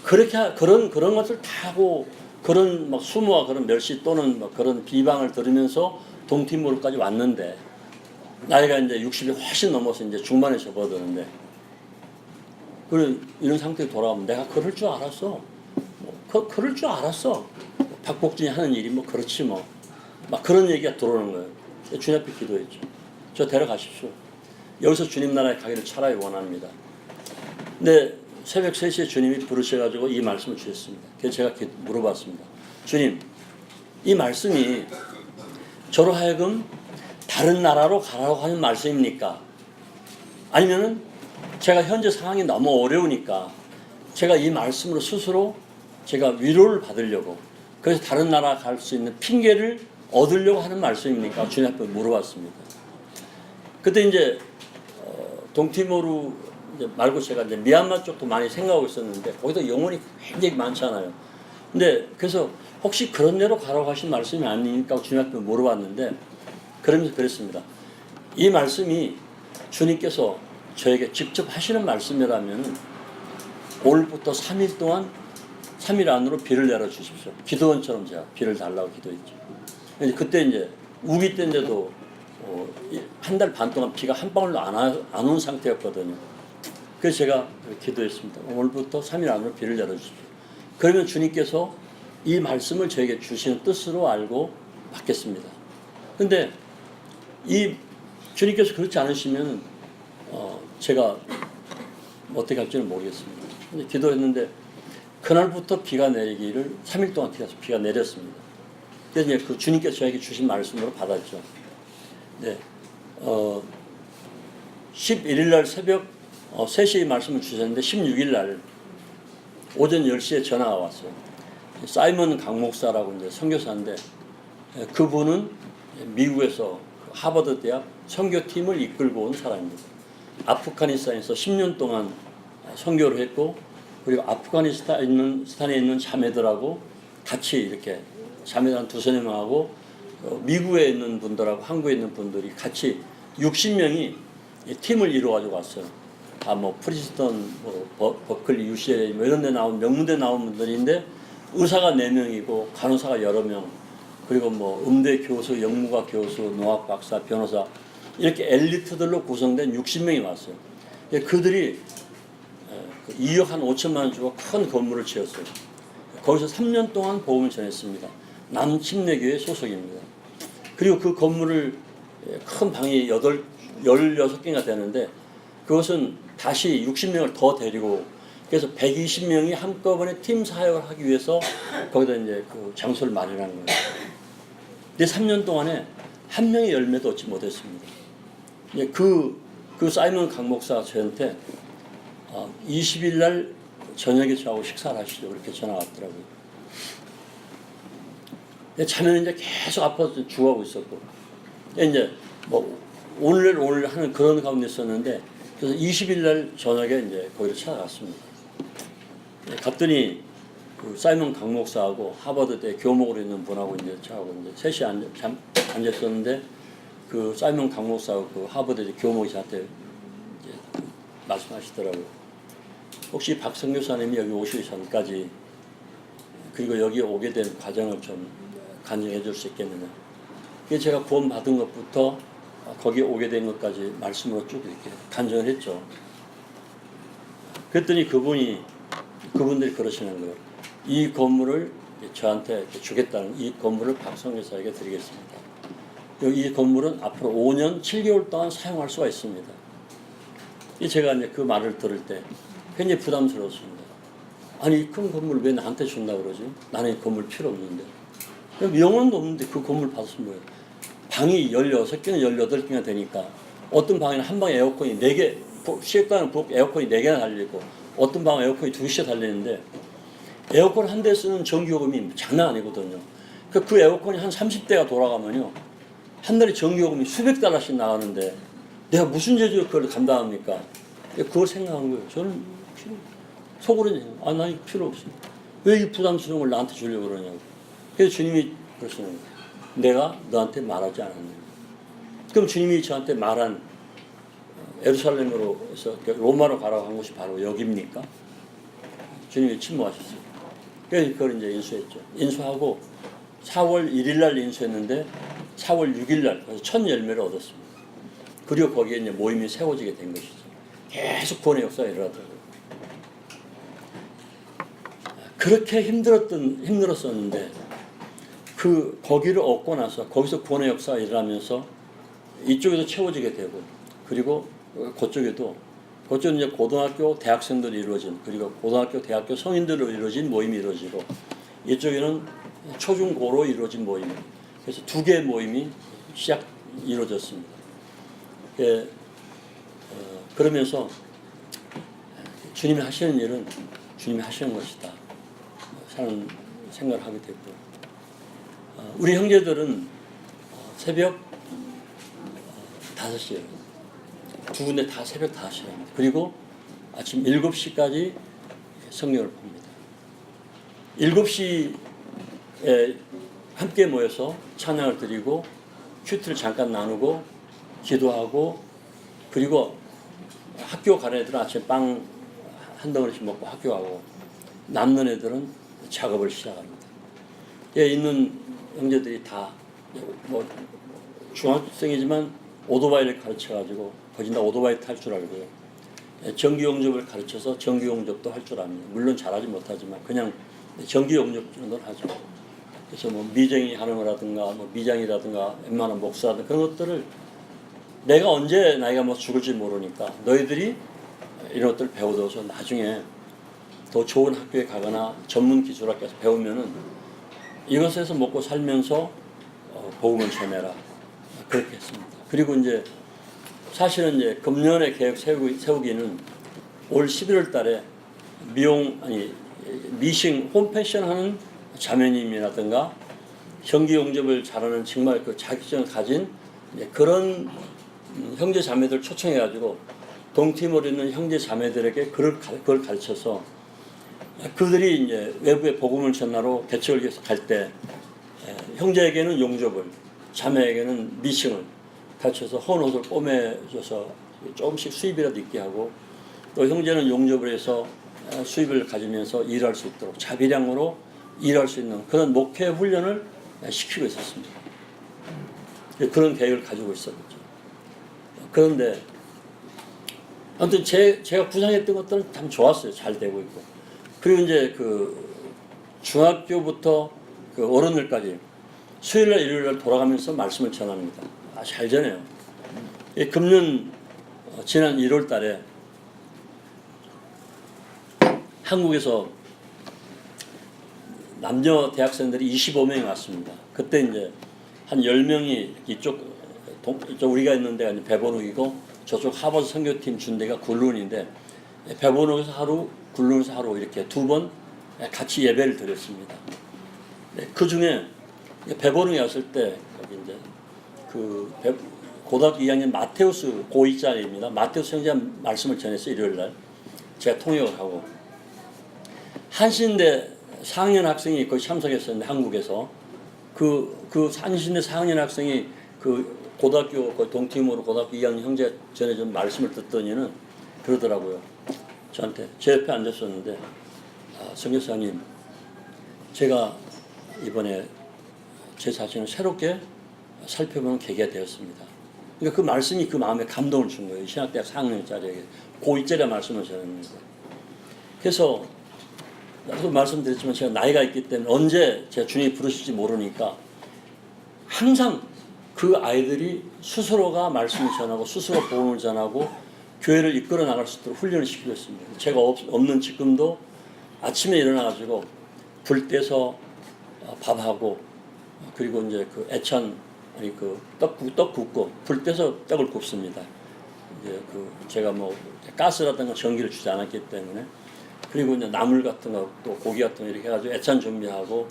그렇게 그런 것을 다 하고 그런 막 수모와 그런 멸시 또는 막 그런 비방을 들으면서 동티모르까지 왔는데 나이가 이제 60이 훨씬 넘어서 이제 중반에 접어드는데 이런 상태에 돌아오면 내가 그럴 줄 알았어. 그럴 줄 알았어. 박복준이 하는 일이 뭐 그렇지 뭐. 막 그런 얘기가 들어오는 거예요. 주님 앞에 기도했죠. 저 데려가십시오. 여기서 주님 나라에 가기를 차라리 원합니다. 근데 새벽 3시에 주님이 부르셔가지고 이 말씀을 주셨습니다. 그래서 제가 물어봤습니다. 주님, 이 말씀이 저로 하여금 다른 나라로 가라고 하는 말씀입니까? 아니면은 제가 현재 상황이 너무 어려우니까 제가 이 말씀으로 스스로 제가 위로를 받으려고 그래서 다른 나라 갈 수 있는 핑계를 얻으려고 하는 말씀입니까? 주님 앞에 물어봤습니다. 그때 이제 동티모르 말고 제가 이제 미얀마 쪽도 많이 생각하고 있었는데 거기도 영혼이 굉장히 많잖아요. 근데 그래서 혹시 그런 데로 가라고 하신 말씀이 아닙니까? 주님 앞에 물어봤는데 그러면서 그랬습니다. 이 말씀이 주님께서 저에게 직접 하시는 말씀이라면 오늘부터 3일 동안 3일 안으로 비를 내려 주십시오. 기도원처럼 제가 비를 달라고 기도했죠. 그때 이제 우기 때인데도 한 달 반 동안 비가 한 방울도 안 온 상태였거든요. 그래서 제가 기도했습니다. 오늘부터 3일 안으로 비를 내려 주십시오. 그러면 주님께서 이 말씀을 저에게 주시는 뜻으로 알고 받겠습니다. 근데 이 주님께서 그렇지 않으시면 제가 어떻게 할지는 모르겠습니다. 근데 기도했는데 그날부터 비가 내리기를 3일 동안 비가 내렸습니다. 그래서 이제 그 주님께서 저에게 주신 말씀으로 받았죠. 네, 11일 날 새벽 3시에 말씀을 주셨는데 16일 날 오전 10시에 전화가 왔어요. 사이먼 강 목사라고 이제 선교사인데 그분은 미국에서 하버드 대학 선교팀을 이끌고 온 사람입니다. 아프가니스탄에서 10년 동안 선교를 했고 그리고 아프가니스탄에 있는 자매들하고 같이 이렇게 자매들 한 2-3 명하고 미국에 있는 분들하고 한국에 있는 분들이 같이 60명이 팀을 이루어가지고 왔어요. 다 뭐 프리스턴, 버클리, UCLA 뭐 이런 데 나온 명문대 나온 분들인데 의사가 4명이고 간호사가 여러 명 그리고 뭐 음대 교수, 영문과 교수, 농학 박사, 변호사 이렇게 엘리트들로 구성된 60명이 왔어요. 그들이 2억 한 5천만 원 주고 큰 건물을 지었어요. 거기서 3년 동안 복음을 전했습니다. 남침례교회 소속입니다. 그리고 그 건물을 큰 방이 16개가 되는데 그것은 다시 60명을 더 데리고 그래서 120명이 한꺼번에 팀 사역을 하기 위해서 거기다 이제 그 장소를 마련한 거예요. 근데 3년 동안에 한 명의 열매도 얻지 못했습니다. 그 사이먼 강 목사가 저한테 20일 날 저녁에 저하고 식사를 하시죠. 그렇게 전화 왔더라고요. 자매는 이제 계속 아파서 죽어가고 있었고, 이제 뭐 오늘 하는 그런 가운데 있었는데, 그래서 20일 날 저녁에 이제 거기를 찾아갔습니다. 갔더니 그 사이먼 강 목사하고 하버드대 교목으로 있는 분하고 이제 저하고 이제 셋이 앉았었는데 그 사이먼 강 목사하고 그 하버드대 교목이 저한테 이제 말씀하시더라고요. 혹시 박 선교사님이 여기 오시기 전까지 그리고 여기 오게 된 과정을 좀 간증해 줄 수 있겠느냐. 그래서 제가 구원 받은 것부터 거기 오게 된 것까지 말씀으로 쭉 이렇게 간증을 했죠. 그랬더니 그분들이 그러시는 거예요. 이 건물을 저한테 주겠다는, 이 건물을 박성교사에게 드리겠습니다. 이 건물은 앞으로 5년 7개월 동안 사용할 수가 있습니다. 제가 이제 그 말을 들을 때 굉장히 부담스러웠습니다. 아니, 이 큰 건물 왜 나한테 준다 그러지? 나는 이 건물 필요 없는데. 명언도 없는데 그 건물 받았으면 뭐예요? 방이 16개나 18개나 되니까 어떤 방에는 한 방에 에어컨이 4개, 시외가는 에어컨이 4개나 달리고 어떤 방은 에어컨이 2개씩 달리는데 에어컨 한 대 쓰는 전기요금이 장난 아니거든요. 그 에어컨이 한 30대가 돌아가면요, 한 달에 전기요금이 수백 달러씩 나가는데 내가 무슨 재주로 그걸 감당합니까? 그걸 생각한 거예요. 저는 속으로는 나 이거 필요 없습니다. 왜 이 부담스러운 걸 나한테 주려고 그러냐고. 그래서 주님이 그러시는 거예요. 내가 너한테 말하지 않았느냐. 그럼 주님이 저한테 말한 예루살렘으로 해서 로마로 가라고 한 곳이 바로 여기입니까? 주님이 침묵하셨어요. 그래서 그걸 이제 인수했죠. 인수하고 4월 1일 날 인수했는데 4월 6일 날 첫 열매를 얻었습니다. 그리고 거기에 이제 모임이 세워지게 된 것이죠. 계속 구원의 역사가 일어나더라고요. 그렇게 힘들었었는데 거기를 얻고 나서 거기서 구원의 역사가 일어나면서 이쪽에도 채워지게 되고, 그리고 그쪽은 이제 고등학교 대학생들이 이루어진, 그리고 고등학교 대학교 성인들로 이루어진 모임이 이루어지고, 이쪽에는 초중고로 이루어진 모임. 그래서 2개의 모임이 이루어졌습니다. 그러면서 주님이 하시는 일은 주님이 하시는 것이다 사는 생각을 하게 됐고, 우리 형제들은 새벽 5시에 2군데 다 새벽 5시에 합니다. 그리고 아침 7시까지 성경을 봅니다. 7시에 함께 모여서 찬양을 드리고 큐티를 잠깐 나누고 기도하고, 그리고 학교 가는 애들은 아침에 빵 한 덩어리씩 먹고 학교 가고, 남는 애들은 작업을 시작합니다. 있는 형제들이 다 중학생이지만 오토바이를 가르쳐가지고 거진 다 오토바이 탈 줄 알고요. 전기용접을 가르쳐서 전기용접도 할 줄 압니다. 물론 잘하지 못하지만 그냥 전기용접 정도는 하죠. 그래서 미쟁이 하는 거라든가 미장이라든가 웬만한 목사라든가 그런 것들을 내가 언제 나이가 죽을지 모르니까 너희들이 이런 것들을 배워둬서 나중에 더 좋은 학교에 가거나 전문 기술학교에서 배우면은 이것에서 먹고 살면서 복음을 전해라. 그렇게 했습니다. 그리고 이제 사실은 이제 금년에 계획 세우기는 올 11월 달에 미싱 홈패션 하는 자매님이라든가 전기용접을 잘하는 정말 그 자격증을 가진 그런 형제 자매들 초청해가지고 동티모르 있는 형제 자매들에게 그걸 가르쳐서 그들이 이제 외부에 복음을 전하러 개척을 위해서 갈 때 형제에게는 용접을, 자매에게는 미싱을 가르쳐서 헌 옷을 꼬매줘서 조금씩 수입이라도 있게 하고, 또 형제는 용접을 해서 수입을 가지면서 일할 수 있도록 자비량으로 일할 수 있는 그런 목회 훈련을 시키고 있었습니다. 그런 계획을 가지고 있었죠. 그런데 아무튼 제가 구상했던 것들은 참 좋았어요. 잘 되고 있고. 그리고 이제 중학교부터 어른들까지 수요일날 일요일날 돌아가면서 말씀을 전합니다. 잘 전해요. 금년 지난 1월 달에 한국에서 남녀 대학생들이 25명이 왔습니다. 그때 이제 한 10명이 이쪽 우리가 있는 데가 이제 배번욱이고, 저쪽 하버드 선교팀 준 데가 굴룬인데, 배번욱에서 하루, 굴룬에서 하루 이렇게 2번 같이 예배를 드렸습니다. 그 중에 배번욱에 왔을 때 여기 이제 고등학교 2학년 마테우스 고2짜리입니다. 마테우스 형제 말씀을 전했어요. 일요일날 제가 통역을 하고, 한신대 4학년 학생이 거기 참석했었는데, 한국에서 그 한신대 4학년 학생이 고등학교 동티모르 고등학교 2학년 형제 전해준 말씀을 듣더니는 그러더라고요. 저한테 제 옆에 앉았었는데, 선교사님, 제가 이번에 제 자신을 새롭게 살펴보는 계기가 되었습니다. 그러니까 그 말씀이 그 마음에 감동을 준 거예요. 신학대학 4학년짜리에게 고2짜리 말씀을 전했는데. 그래서 나도 말씀드렸지만 제가 나이가 있기 때문에 언제 제가 주님이 부르실지 모르니까 항상 그 아이들이 스스로가 말씀을 전하고 스스로 복음을 전하고 교회를 이끌어 나갈 수 있도록 훈련을 시키고 있습니다. 제가 없는 지금도 아침에 일어나가지고 불 떼서 밥하고 그리고 이제 그 애찬 아니 그 떡 굽고 불 떼서 떡을 굽습니다. 이제 그 제가 뭐 가스라든가 전기를 주지 않았기 때문에 그리고 이제 나물 같은 거 또 고기 같은 거 이렇게 해가지고 애찬 준비하고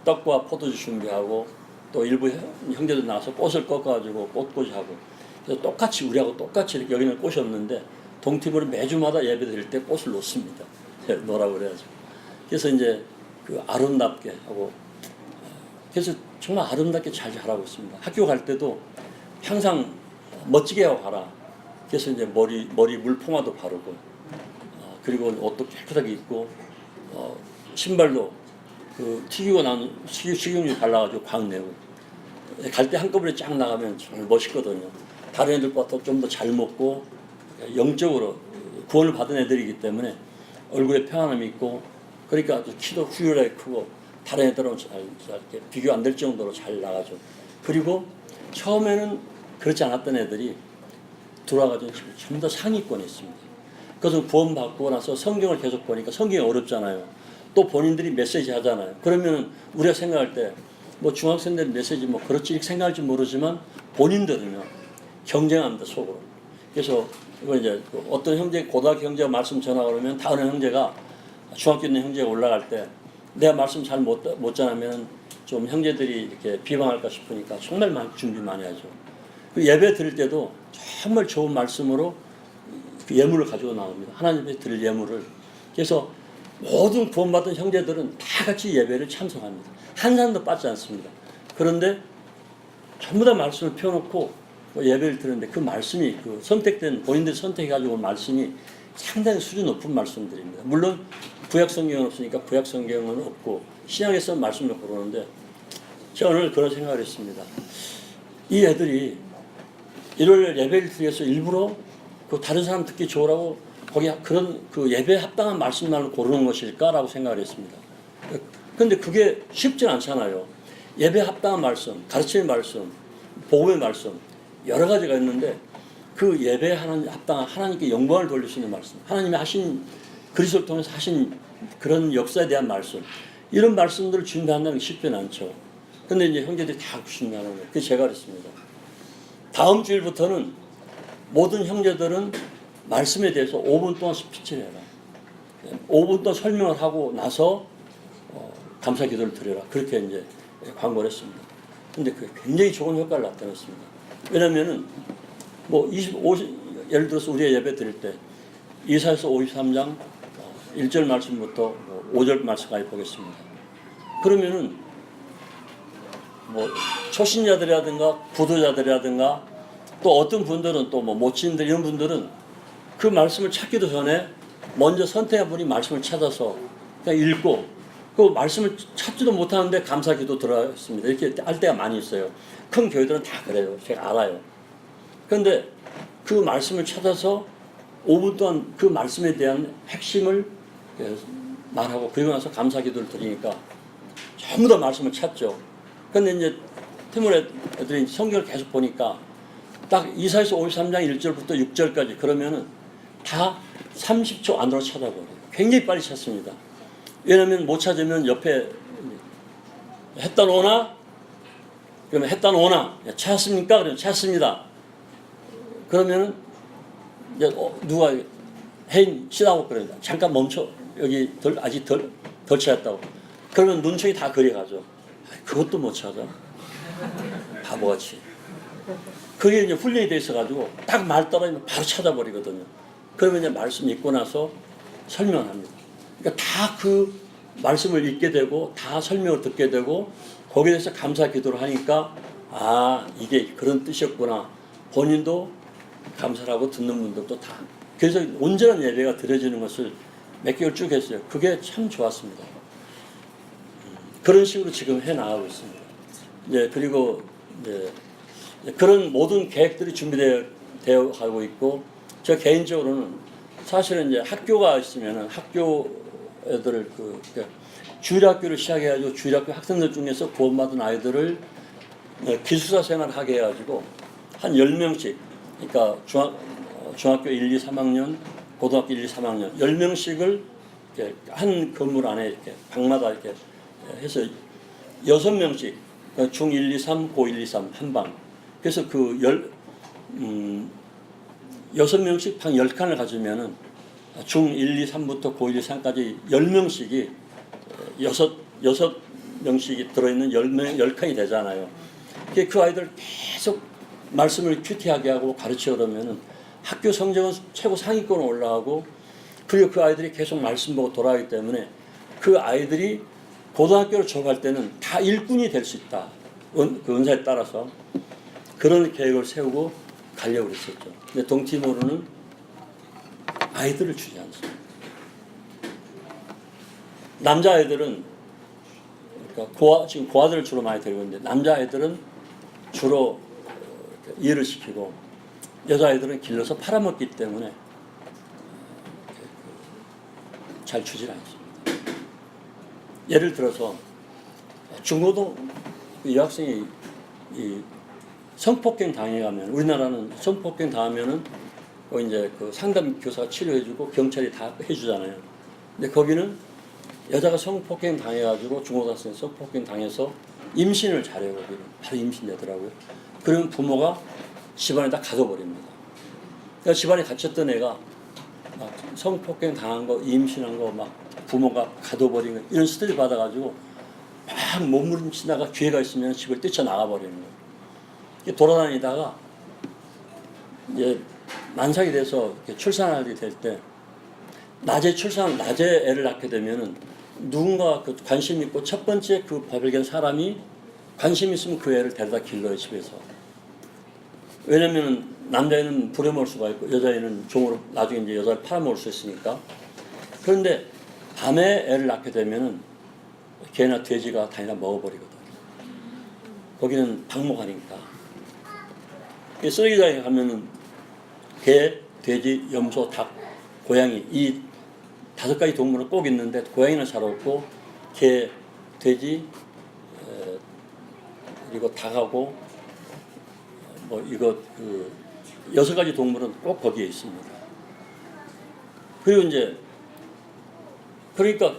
떡과 포도주 준비하고 또 일부 형제들 나와서 꽃을 꺾어가지고 꽃꽂이 하고 그래서 똑같이 우리하고 똑같이 이렇게 여기는 꽃이 없는데 동티브로 매주마다 예배 드릴 때 꽃을 놓습니다. 놓으라고 그래가지고 그래서 이제 그 아름답게 하고 그래서 정말 아름답게 잘 자라고 있습니다. 학교 갈 때도 항상 멋지게 하고 가라. 그래서 이제 머리 물포마도 바르고 그리고 옷도 깨끗하게 입고 신발도 그 튀기고 난 식용유 발라가지고 광 내고 갈 때 한꺼번에 쫙 나가면 정말 멋있거든요. 다른 애들보다 좀 더 잘 먹고 영적으로 구원을 받은 애들이기 때문에 얼굴에 평안함이 있고 그러니까 키도 후유하게 크고 다른 애들은 이렇게 비교 안 될 정도로 잘 나가죠. 그리고 처음에는 그렇지 않았던 애들이 돌아가지고 전부 다 상위권에 있습니다. 그래서 구원 받고 나서 성경을 계속 보니까 성경이 어렵잖아요. 또 본인들이 메시지 하잖아요. 그러면 우리가 생각할 때 뭐 중학생들 메시지 뭐 그렇지 이렇게 생각할지 모르지만 본인들은요 경쟁합니다 속으로. 그래서 이거 이제 어떤 형제 고등학교 형제가 말씀 전하고 그러면 다른 형제가 중학교 있는 형제가 올라갈 때 내가 말씀 잘 못 전하면 좀 형제들이 이렇게 비방할까 싶으니까 정말 많이 준비 많이 하죠. 그 예배 드릴 때도 정말 좋은 말씀으로 그 예물을 가지고 나옵니다. 하나님 앞에 드릴 예물을. 그래서 모든 구원받은 형제들은 다 같이 예배를 참석합니다. 한 사람도 빠지지 않습니다. 그런데 전부 다 말씀을 펴놓고 예배를 드리는데 그 말씀이 그 선택된 본인들이 선택해가지고 온 말씀이 상당히 수준 높은 말씀들입니다. 물론 구약 성경은 없으니까 구약 성경은 없고 신약에서 말씀을 고르는데 제가 오늘 그런 생각을 했습니다. 이 애들이 일요일 예배를 드리기 위해서 일부러 그 다른 사람 듣기 좋으라고 거기 그런 그 예배에 합당한 말씀만을 고르는 것일까라고 생각을 했습니다. 그런데 그게 쉽진 않잖아요. 예배에 합당한 말씀, 가르침의 말씀, 복음의 말씀 여러 가지가 있는데 그 예배에 합당한 하나님께 영광을 돌릴 수 있는 말씀, 하나님이 하신 그리스도를 통해서 하신 그런 역사에 대한 말씀, 이런 말씀들을 준비한다는 게 쉽지는 않죠. 그런데 이제 형제들이 다 준비하는 거예요. 그래서 제가 그랬습니다. 다음 주일부터는 모든 형제들은 말씀에 대해서 5분 동안 스피치를 해라. 5분 동안 설명을 하고 나서 감사 기도를 드려라. 그렇게 이제 광고를 했습니다. 근데 그게 굉장히 좋은 효과를 나타냈습니다. 왜냐면은 뭐 예를 들어서 우리가 예배 드릴 때 이사야서 53장 1절 말씀부터 5절 말씀까지 보겠습니다. 그러면은 뭐 초신자들이라든가 부도자들이라든가 또 어떤 분들은 또 뭐 모친들 이런 분들은 그 말씀을 찾기도 전에 먼저 선택한 분이 말씀을 찾아서 그냥 읽고 그 말씀을 찾지도 못하는데 감사기도 들어있습니다. 이렇게 할 때가 많이 있어요. 큰 교회들은 다 그래요. 제가 알아요. 그런데 그 말씀을 찾아서 5분 동안 그 말씀에 대한 핵심을 말하고 그리고 나서 감사기도를 드리니까 전부 다 말씀을 찾죠. 그런데 이제 티모리 애들이 성경을 계속 보니까 딱 이사야서 53장 1절부터 6절까지 그러면은 다 30초 안으로 찾아버려요. 굉장히 빨리 찾습니다. 왜냐하면 못 찾으면 옆에 했다 오나? 그러면 했다 오나? 찾았습니까? 그러면 찾았습니다. 그러면은 이제 누가 혜인 쉬라고 그래요. 잠깐 멈춰. 여기 아직 덜 찾았다고. 그러면 눈총이 다 그려가죠. 그것도 못 찾아. 바보같이. 그게 이제 훈련이 돼 있어가지고 딱 말 따라하면 바로 찾아버리거든요. 그러면 이제 말씀 읽고 나서 설명합니다. 그러니까 다 그 말씀을 읽게 되고 다 설명을 듣게 되고 거기에 대해서 감사 기도를 하니까 아 이게 그런 뜻이었구나. 본인도 감사를 하고 듣는 분들도 다. 그래서 온전한 예배가 드려지는 것을 몇 개월 쭉 했어요. 그게 참 좋았습니다. 그런 식으로 지금 해 나가고 있습니다. 이제 그리고 이제 그런 모든 계획들이 준비되어 가고 있고, 저 개인적으로는 사실은 이제 학교가 있으면은 학교 애들을 주일학교를 시작해가지고 주일학교 학생들 중에서 구원받은 아이들을 기숙사 생활을 하게 해가지고 한 10명씩, 그러니까 중학교 1, 2, 3학년, 고등학교 1, 2, 3학년 10명씩을 이렇게 한 건물 안에 이렇게 방마다 이렇게 해서 6명씩 중 1, 2, 3, 고 1, 2, 3 한 방. 그래서 6명씩 방 10칸을 가지면은 중 1, 2, 3부터 고 1, 2, 3까지 10명씩이 6명씩이 들어있는 10칸이 되잖아요. 그 아이들 계속 말씀을 큐티하게 하고 가르쳐 그러면은 학교 성적은 최고 상위권 올라가고, 그리고 그 아이들이 계속 말씀 보고 돌아가기 때문에 그 아이들이 고등학교를 졸업할 때는 다 일꾼이 될 수 있다. 그 은사에 따라서 그런 계획을 세우고 가려고 했었죠. 근데 동티모르는 아이들을 주지 않습니다. 남자아이들은, 그러니까 지금 고아들을 주로 많이 데리고 있는데, 남자아이들은 주로 이해를 시키고 여자아이들은 길러서 팔아먹기 때문에 잘 주질 않습니다. 예를 들어서 중고등 여학생이 성폭행 당해가면, 우리나라는 성폭행 당하면은 이제 그 상담 교사가 치료해주고 경찰이 다 해주잖아요. 근데 거기는 여자가 성폭행 당해가지고 중고등학생 성폭행 당해서 임신을 잘해요. 거기는 바로 임신되더라고요. 그러면 부모가 집안에다 가둬버립니다. 그러니까 집안에 갇혔던 애가 막 성폭행 당한 거, 임신한 거 막 부모가 가둬버린 거, 이런 스트레스 받아가지고 막 몸부림치다가 기회가 있으면 집을 뛰쳐나가버리는 거예요. 돌아다니다가 이제 만삭이 돼서 출산하게 될 때, 낮에 애를 낳게 되면은 누군가 그 관심 있고 첫 번째 그 발견 사람이 관심 있으면 그 애를 데려다 길러요, 집에서. 왜냐면은 남자애는 부려먹을 수가 있고 여자애는 종으로 나중에 이제 여자를 팔아먹을 수 있으니까. 그런데 밤에 애를 낳게 되면은 개나 돼지가 다니다 먹어버리거든. 거기는 방목하니까. 쓰레기장에 가면은 개, 돼지, 염소, 닭, 고양이, 이 5가지 동물은 꼭 있는데 고양이는 잘 없고, 개, 돼지, 그리고 닭하고 뭐 이거 6가지 동물은 꼭 거기에 있습니다. 그리고 이제 그러니까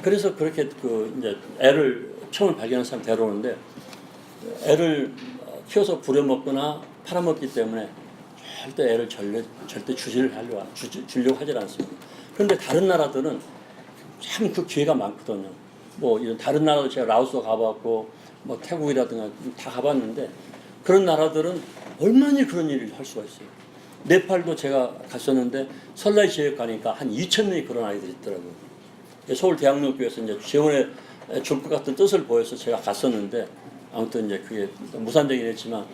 그래서 그렇게 이제 애를 처음 발견한 사람 데려오는데, 애를 키워서 부려먹거나 팔아먹기 때문에 절대 애를 절대 주려고 하질 않습니다. 그런데 다른 나라들은 참 그 기회가 많거든요. 뭐 이런 다른 나라도 제가 라오스도 가봤고 뭐 태국이라든가 다 가봤는데, 그런 나라들은 얼마나 그런 일을 할 수가 있어요. 네팔도 제가 갔었는데 설날 지역 가니까 한 2,000명이 그런 아이들이 있더라고요. 서울대학로교에서 이제 지원해 줄 것 같은 뜻을 보여서 제가 갔었는데, 아무튼 이제 그게 무산되긴 했지만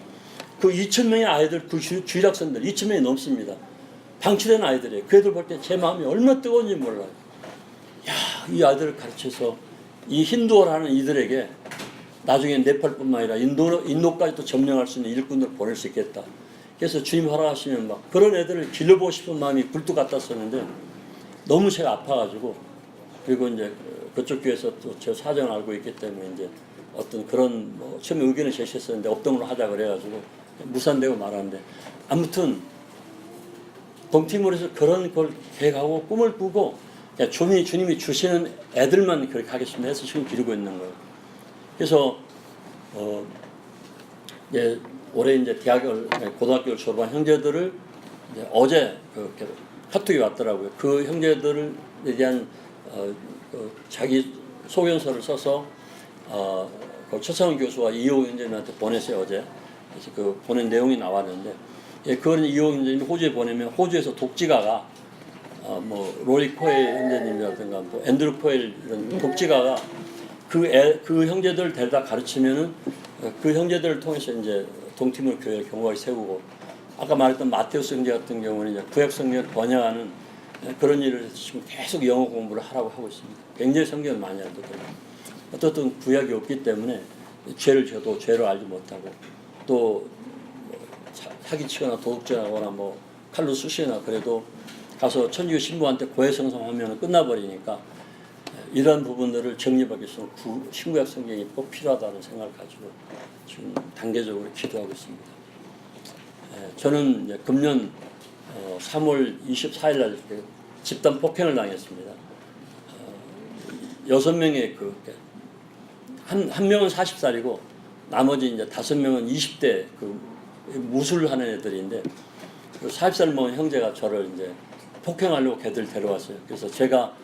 그 2,000명의 아이들, 그 주일학생들 2,000명이 넘습니다. 방치된 아이들이에요. 그 애들 볼 때 제 마음이 얼마나 뜨거운지 몰라요. 야, 이 아이들을 가르쳐서 이 힌두어라는 이들에게 나중에 네팔뿐만 아니라 인도까지도 점령할 수 있는 일꾼들을 보낼 수 있겠다. 그래서 주님 허락하시면 막 그런 애들을 길러보고 싶은 마음이 굴뚝 같았었는데, 너무 제가 아파가지고, 그리고 이제 그쪽 교회에서 또 제 사정을 알고 있기 때문에 이제 어떤 그런 뭐 처음에 의견을 제시했었는데 없던 걸로 하자 그래가지고 무산되고 말았는데, 아무튼 동티모르에서 그런 걸 계획하고 꿈을 꾸고 주님이 주시는 애들만 그렇게 하겠습니다 해서 지금 기르고 있는 거예요. 그래서 이제 올해 이제 고등학교를 졸업한 형제들을 이제 어제 카톡이 왔더라고요. 그 형제들에 대한 자기 소견서를 써서 그 최상훈 교수와 이호 형제님한테 보냈어요, 어제. 그래서 그 보낸 내용이 나왔는데, 그거는 이호 형제님이 호주에 보내면 호주에서 독지가가 뭐 로리 코엘 형제님이라든가 뭐 앤드루 코엘 이런 독지가가 그 형제들을 데려다 가르치면은 그 형제들을 통해서 이제 동티모르 교회 경과를 세우고, 아까 말했던 마테우스 형제 같은 경우는 이제 구약 성경을 번역하는 그런 일을 지금 계속 영어 공부를 하라고 하고 있습니다. 굉장히 성경을 많이 알거든요. 어떻든 구약이 없기 때문에 죄를 져도 죄를 알지 못하고 또 사기치거나 도둑질하거나 뭐 칼로 쑤시거나 그래도 가서 천주교 신부한테 고해성사하면 끝나버리니까 이런 부분들을 정립하기 위해서 신구약 성경이 꼭 필요하다는 생각을 가지고 지금 단계적으로 기도하고 있습니다. 저는 이제 금년 3월 24일 날 집단 폭행을 당했습니다. 6명의 한 명은 40살이고 나머지 이제 5명은 20대 무술하는 애들인데 40살 먹은 형제가 저를 이제 폭행하려고 걔들 데려왔어요. 그래서 제가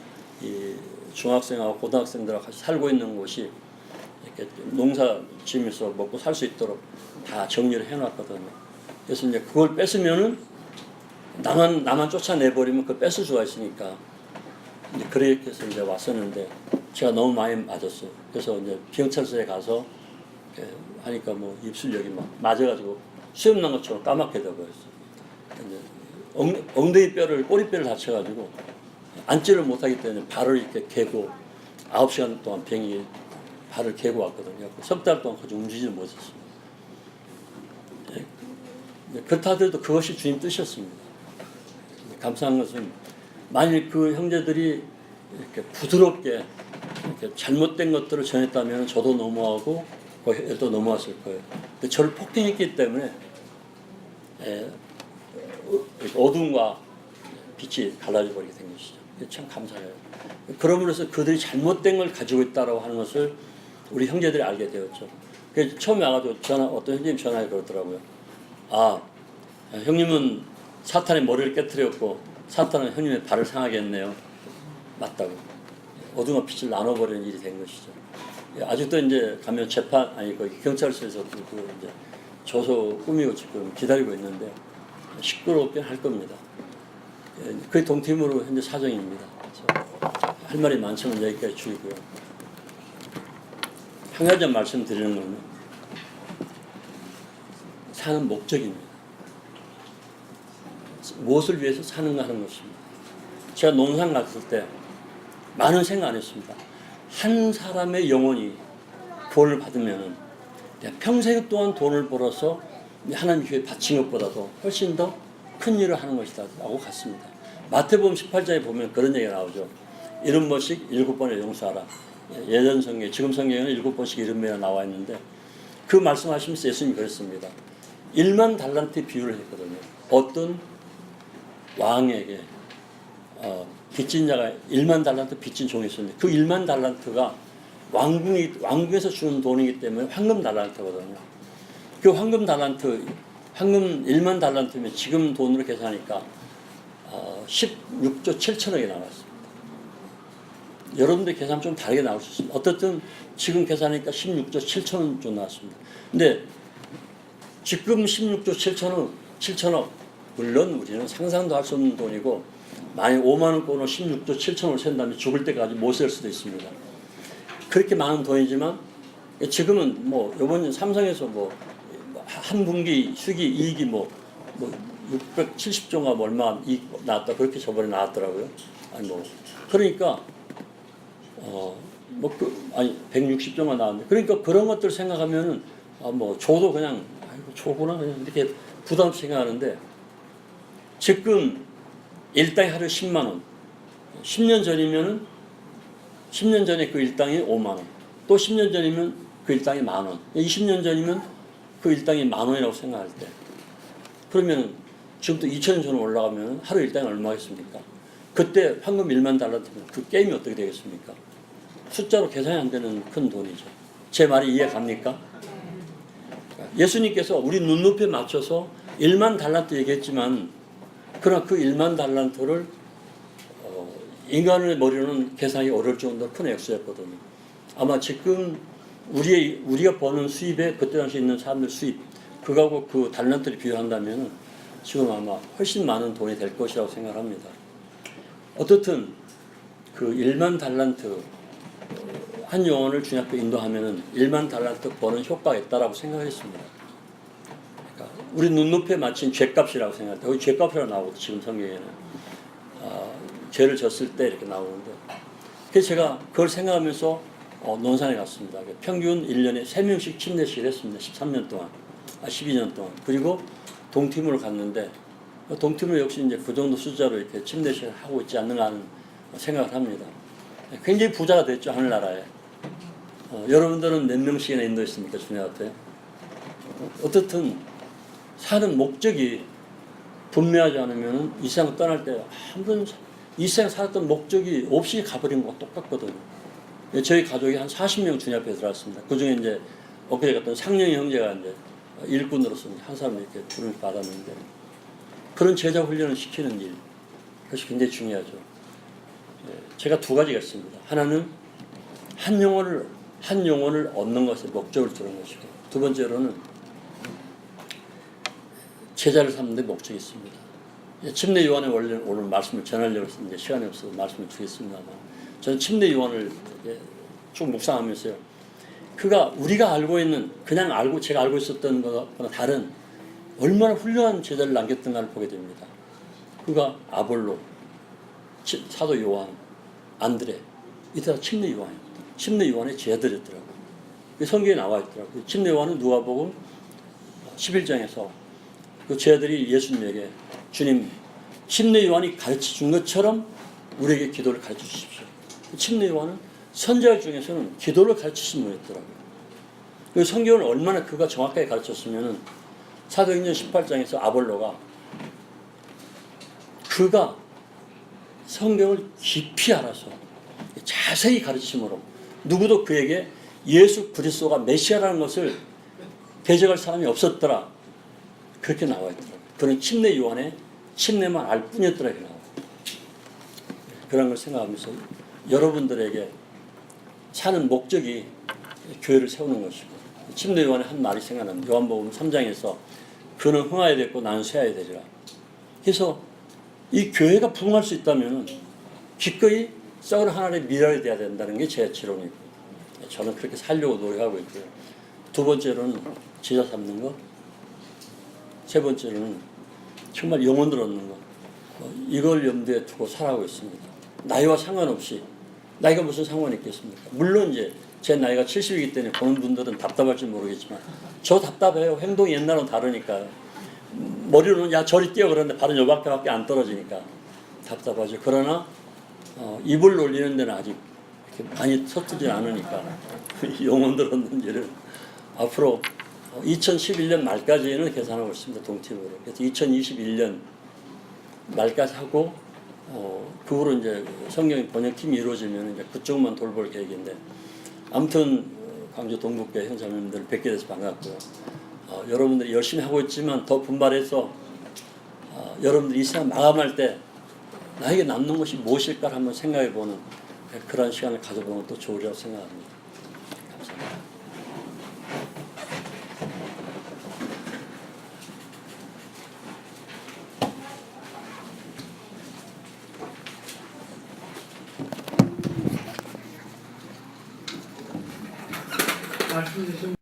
이 중학생하고 고등학생들하고 같이 살고 있는 곳이 이렇게 농사 지으면서 먹고 살 수 있도록 다 정리를 해놨거든요. 그래서 이제 그걸 뺏으면은 나만 쫓아내버리면 그걸 뺏을 수가 있으니까 이제 그렇게 해서 이제 왔었는데 제가 너무 많이 맞았어요. 그래서 이제 경찰서에 가서 하니까 뭐 입술력이 막 맞아가지고 수염 난 것처럼 까맣게 되어버렸어요. 엉덩이 뼈를 꼬리뼈를 다쳐가지고 앉지를 못하기 때문에 발을 이렇게 개고 9시간 동안 병이 발을 개고 왔거든요. 석 달 동안 거의 움직이지 못했습니다. 그렇다 하더라도 그것이 주님 뜻이었습니다. 감사한 것은 만일 그 형제들이 이렇게 부드럽게 이렇게 잘못된 것들을 전했다면 저도 넘어가고 또 넘어왔을 거예요. 근데 저를 폭행했기 때문에 어둠과 빛이 갈라져 버리게 된 것이죠. 참 감사해요. 그러므로 해서 그들이 잘못된 걸 가지고 있다고 하는 것을 우리 형제들이 알게 되었죠. 그래서 처음에 와가지고 어떤 형님 전화에 그러더라고요. 아, 형님은 사탄의 머리를 깨뜨렸고 사탄은 형님의 발을 상하게 했네요. 맞다고. 어둠과 빛을 나눠버리는 일이 된 것이죠. 아직도 이제 가면 거기 경찰서에서 이제 조서 꾸미고 지금 기다리고 있는데 시끄럽게 할 겁니다. 그게 동팀으로 현재 사정입니다. 할 말이 많지만 여기까지 줄이고요. 한 가지 말씀드리는 거는 사는 목적입니다. 무엇을 위해서 사는가 하는 것입니다. 제가 농산 갔을 때 많은 생각 안 했습니다. 한 사람의 영혼이 구원을 받으면 평생 동안 돈을 벌어서 하나님 교회에 바친 것보다도 훨씬 더 큰 일을 하는 것이다 라고 갔습니다. 마태복음 18장에 보면 그런 얘기가 나오죠. 70번씩 7번에 용서하라. 예전 성경, 지금 성경에는 7번씩 70번이나 나와 있는데 그 말씀하시면서 예수님이 그랬습니다. 1만 달란트 비유를 했거든요. 어떤 왕에게 빚진 자가 1만 달란트 빚진 종이 있었는데 그 1만 달란트가 왕궁에서 주는 돈이기 때문에 황금 달란트거든요. 그 황금 1만 달란트면 지금 돈으로 계산하니까 16조 7천억이 나왔습니다. 여러분들 계산 좀 다르게 나올 수 있습니다. 어떻든 지금 계산하니까 16조 7천억 좀 나왔습니다. 근데 지금 16조 7천억 물론 우리는 상상도 할 수 없는 돈이고 만약 5만 원권으로 16조 7천억을 센다면 죽을 때까지 못 셀 수도 있습니다. 그렇게 많은 돈이지만 지금은 뭐 이번 삼성에서 한 분기 수익이 이익이 670조가 얼마 이익 나왔다 그렇게 저번에 나왔더라고요. 그러니까 160조가 나왔는데 그러니까 그런 것들 생각하면은 줘도 그냥 줘구나 그냥 이렇게 부담 없이 생각하는데 지금 일당이 하루 10만 원. 10년 전에 그 일당이 5만 원. 또 10년 전이면 그 일당이 만 원. 20년 전이면 그 일당이 만 원이라고 생각할 때. 그러면 지금부터 2000년 전으로 올라가면 하루 일당이 얼마겠습니까? 그때 황금 1만 달란트면 그 게임이 어떻게 되겠습니까? 숫자로 계산이 안 되는 큰 돈이죠. 제 말이 이해 갑니까? 예수님께서 우리 눈높이에 맞춰서 1만 달란트 얘기했지만 그러나 그 1만 달란트를 인간의 머리로는 계산이 어려울 정도로 큰 액수였거든요. 아마 지금 우리가 버는 수입에 그때 당시 있는 사람들 수입 그거하고 그 달란트를 비교한다면 지금 아마 훨씬 많은 돈이 될 것이라고 생각합니다. 어떻든 그 1만 달란트 한 영혼을 주님 앞에 인도하면은 1만 달란트 버는 효과가 있다라고 생각했습니다. 그러니까 우리 눈높이에 맞춘 죄값이라고 생각할 때, 거기 죄값이라고 나오고 지금 성경에는 죄를 졌을 때 이렇게 나오는데, 그래서 제가 그걸 생각하면서 논산에 갔습니다. 평균 1년에 3명씩 침례식을 했습니다. 13년 동안, 12년 동안. 그리고 동티모를 갔는데 동티모 역시 이제 그 정도 숫자로 이렇게 침례식을 하고 있지 않는가 하는 생각을 합니다. 굉장히 부자가 됐죠, 하늘나라에. 여러분들은 몇 명씩이나 인도했습니까, 주님 앞에? 어떻든 사는 목적이 분명하지 않으면 이 세상 떠날 때 한 번 이 세상 살았던 목적이 없이 가버린 것과 똑같거든요. 저희 가족이 한 40명 주님 앞에 들어왔습니다. 그 중에 이제 엊그제 갔던 상령이 형제가 이제 일꾼으로서 한 사람 이렇게 부름을 받았는데 그런 제자 훈련을 시키는 일, 그것이 굉장히 중요하죠. 제가 두 가지가 있습니다. 하나는 한 영혼을 얻는 것에 목적을 두는 것이고, 두 번째로는 제자를 삼는 데 목적이 있습니다. 침례 요한의 원래 오늘 말씀을 전하려고 했는데 시간이 없어서 말씀을 드리겠습니다만, 저는 침례 요한을 쭉 묵상하면서요, 그가 우리가 알고 있는 그냥 제가 알고 있었던 것과 다른 얼마나 훌륭한 제자를 남겼던가를 보게 됩니다. 그가 아볼로, 사도 요한, 안드레, 이들 다 침례 요한입니다. 침례 요한의 제자들이었더라고요. 성경에 나와 있더라고요. 침례 요한은 누가복음 11장에서 그 제자들이 예수님에게 주님, 침례 요한이 가르쳐 준 것처럼 우리에게 기도를 가르쳐 주십시오. 침례 요한은 선지자 중에서는 기도를 가르치신 분이었더라고요. 그 성경을 얼마나 그가 정확하게 가르쳤으면 사도행전 18장에서 아볼로가 그가 성경을 깊이 알아서 자세히 가르침으로 누구도 그에게 예수 그리스도가 메시아라는 것을 대적할 사람이 없었더라. 그렇게 나와 있더라고요. 그런 침례 요한의 침례만 알 뿐이었더라. 이렇게 나와요. 그런 걸 생각하면서 여러분들에게 사는 목적이 교회를 세우는 것이고, 침례 요한의 한 말이 생각납니다. 요한복음 3장에서 그는 흥하여야 되고 나는 쇠하여야 되리라. 그래서 이 교회가 부흥할 수 있다면 기꺼이 썩은 하나님의 미랄이 되어야 된다는 게 제 지론이고, 저는 그렇게 살려고 노력하고 있고요. 두 번째로는 제자 삼는 것, 세 번째로는 정말 영혼을 얻는 것, 이걸 염두에 두고 살아가고 있습니다. 나이와 상관없이, 나이가 무슨 상관이 있겠습니까? 물론 이제 제 나이가 70이기 때문에 보는 분들은 답답할지 모르겠지만 저 답답해요. 행동이 옛날은 다르니까요. 머리로는 야 저리 뛰어 그러는데 발은 요밖에 안 떨어지니까 답답하죠. 그러나 입을 놀리는 데는 아직 이렇게 많이 서투지 않으니까 영혼들 얻는 일을 앞으로 2011년 말까지는 계산하고 있습니다. 동티브로. 그래서 2021년 말까지 하고 그 후로 이제 성경 번역팀이 이루어지면 이제 그쪽만 돌볼 계획인데, 아무튼 광주 동북교회 형제자매님들 뵙게 돼서 반갑고요. 여러분들이 열심히 하고 있지만 더 분발해서 여러분들이 이 시간 마감할 때 나에게 남는 것이 무엇일까 한번 생각해보는 그런 시간을 가져보는 것도 좋으리라고 생각합니다. 감사합니다. 말씀 주신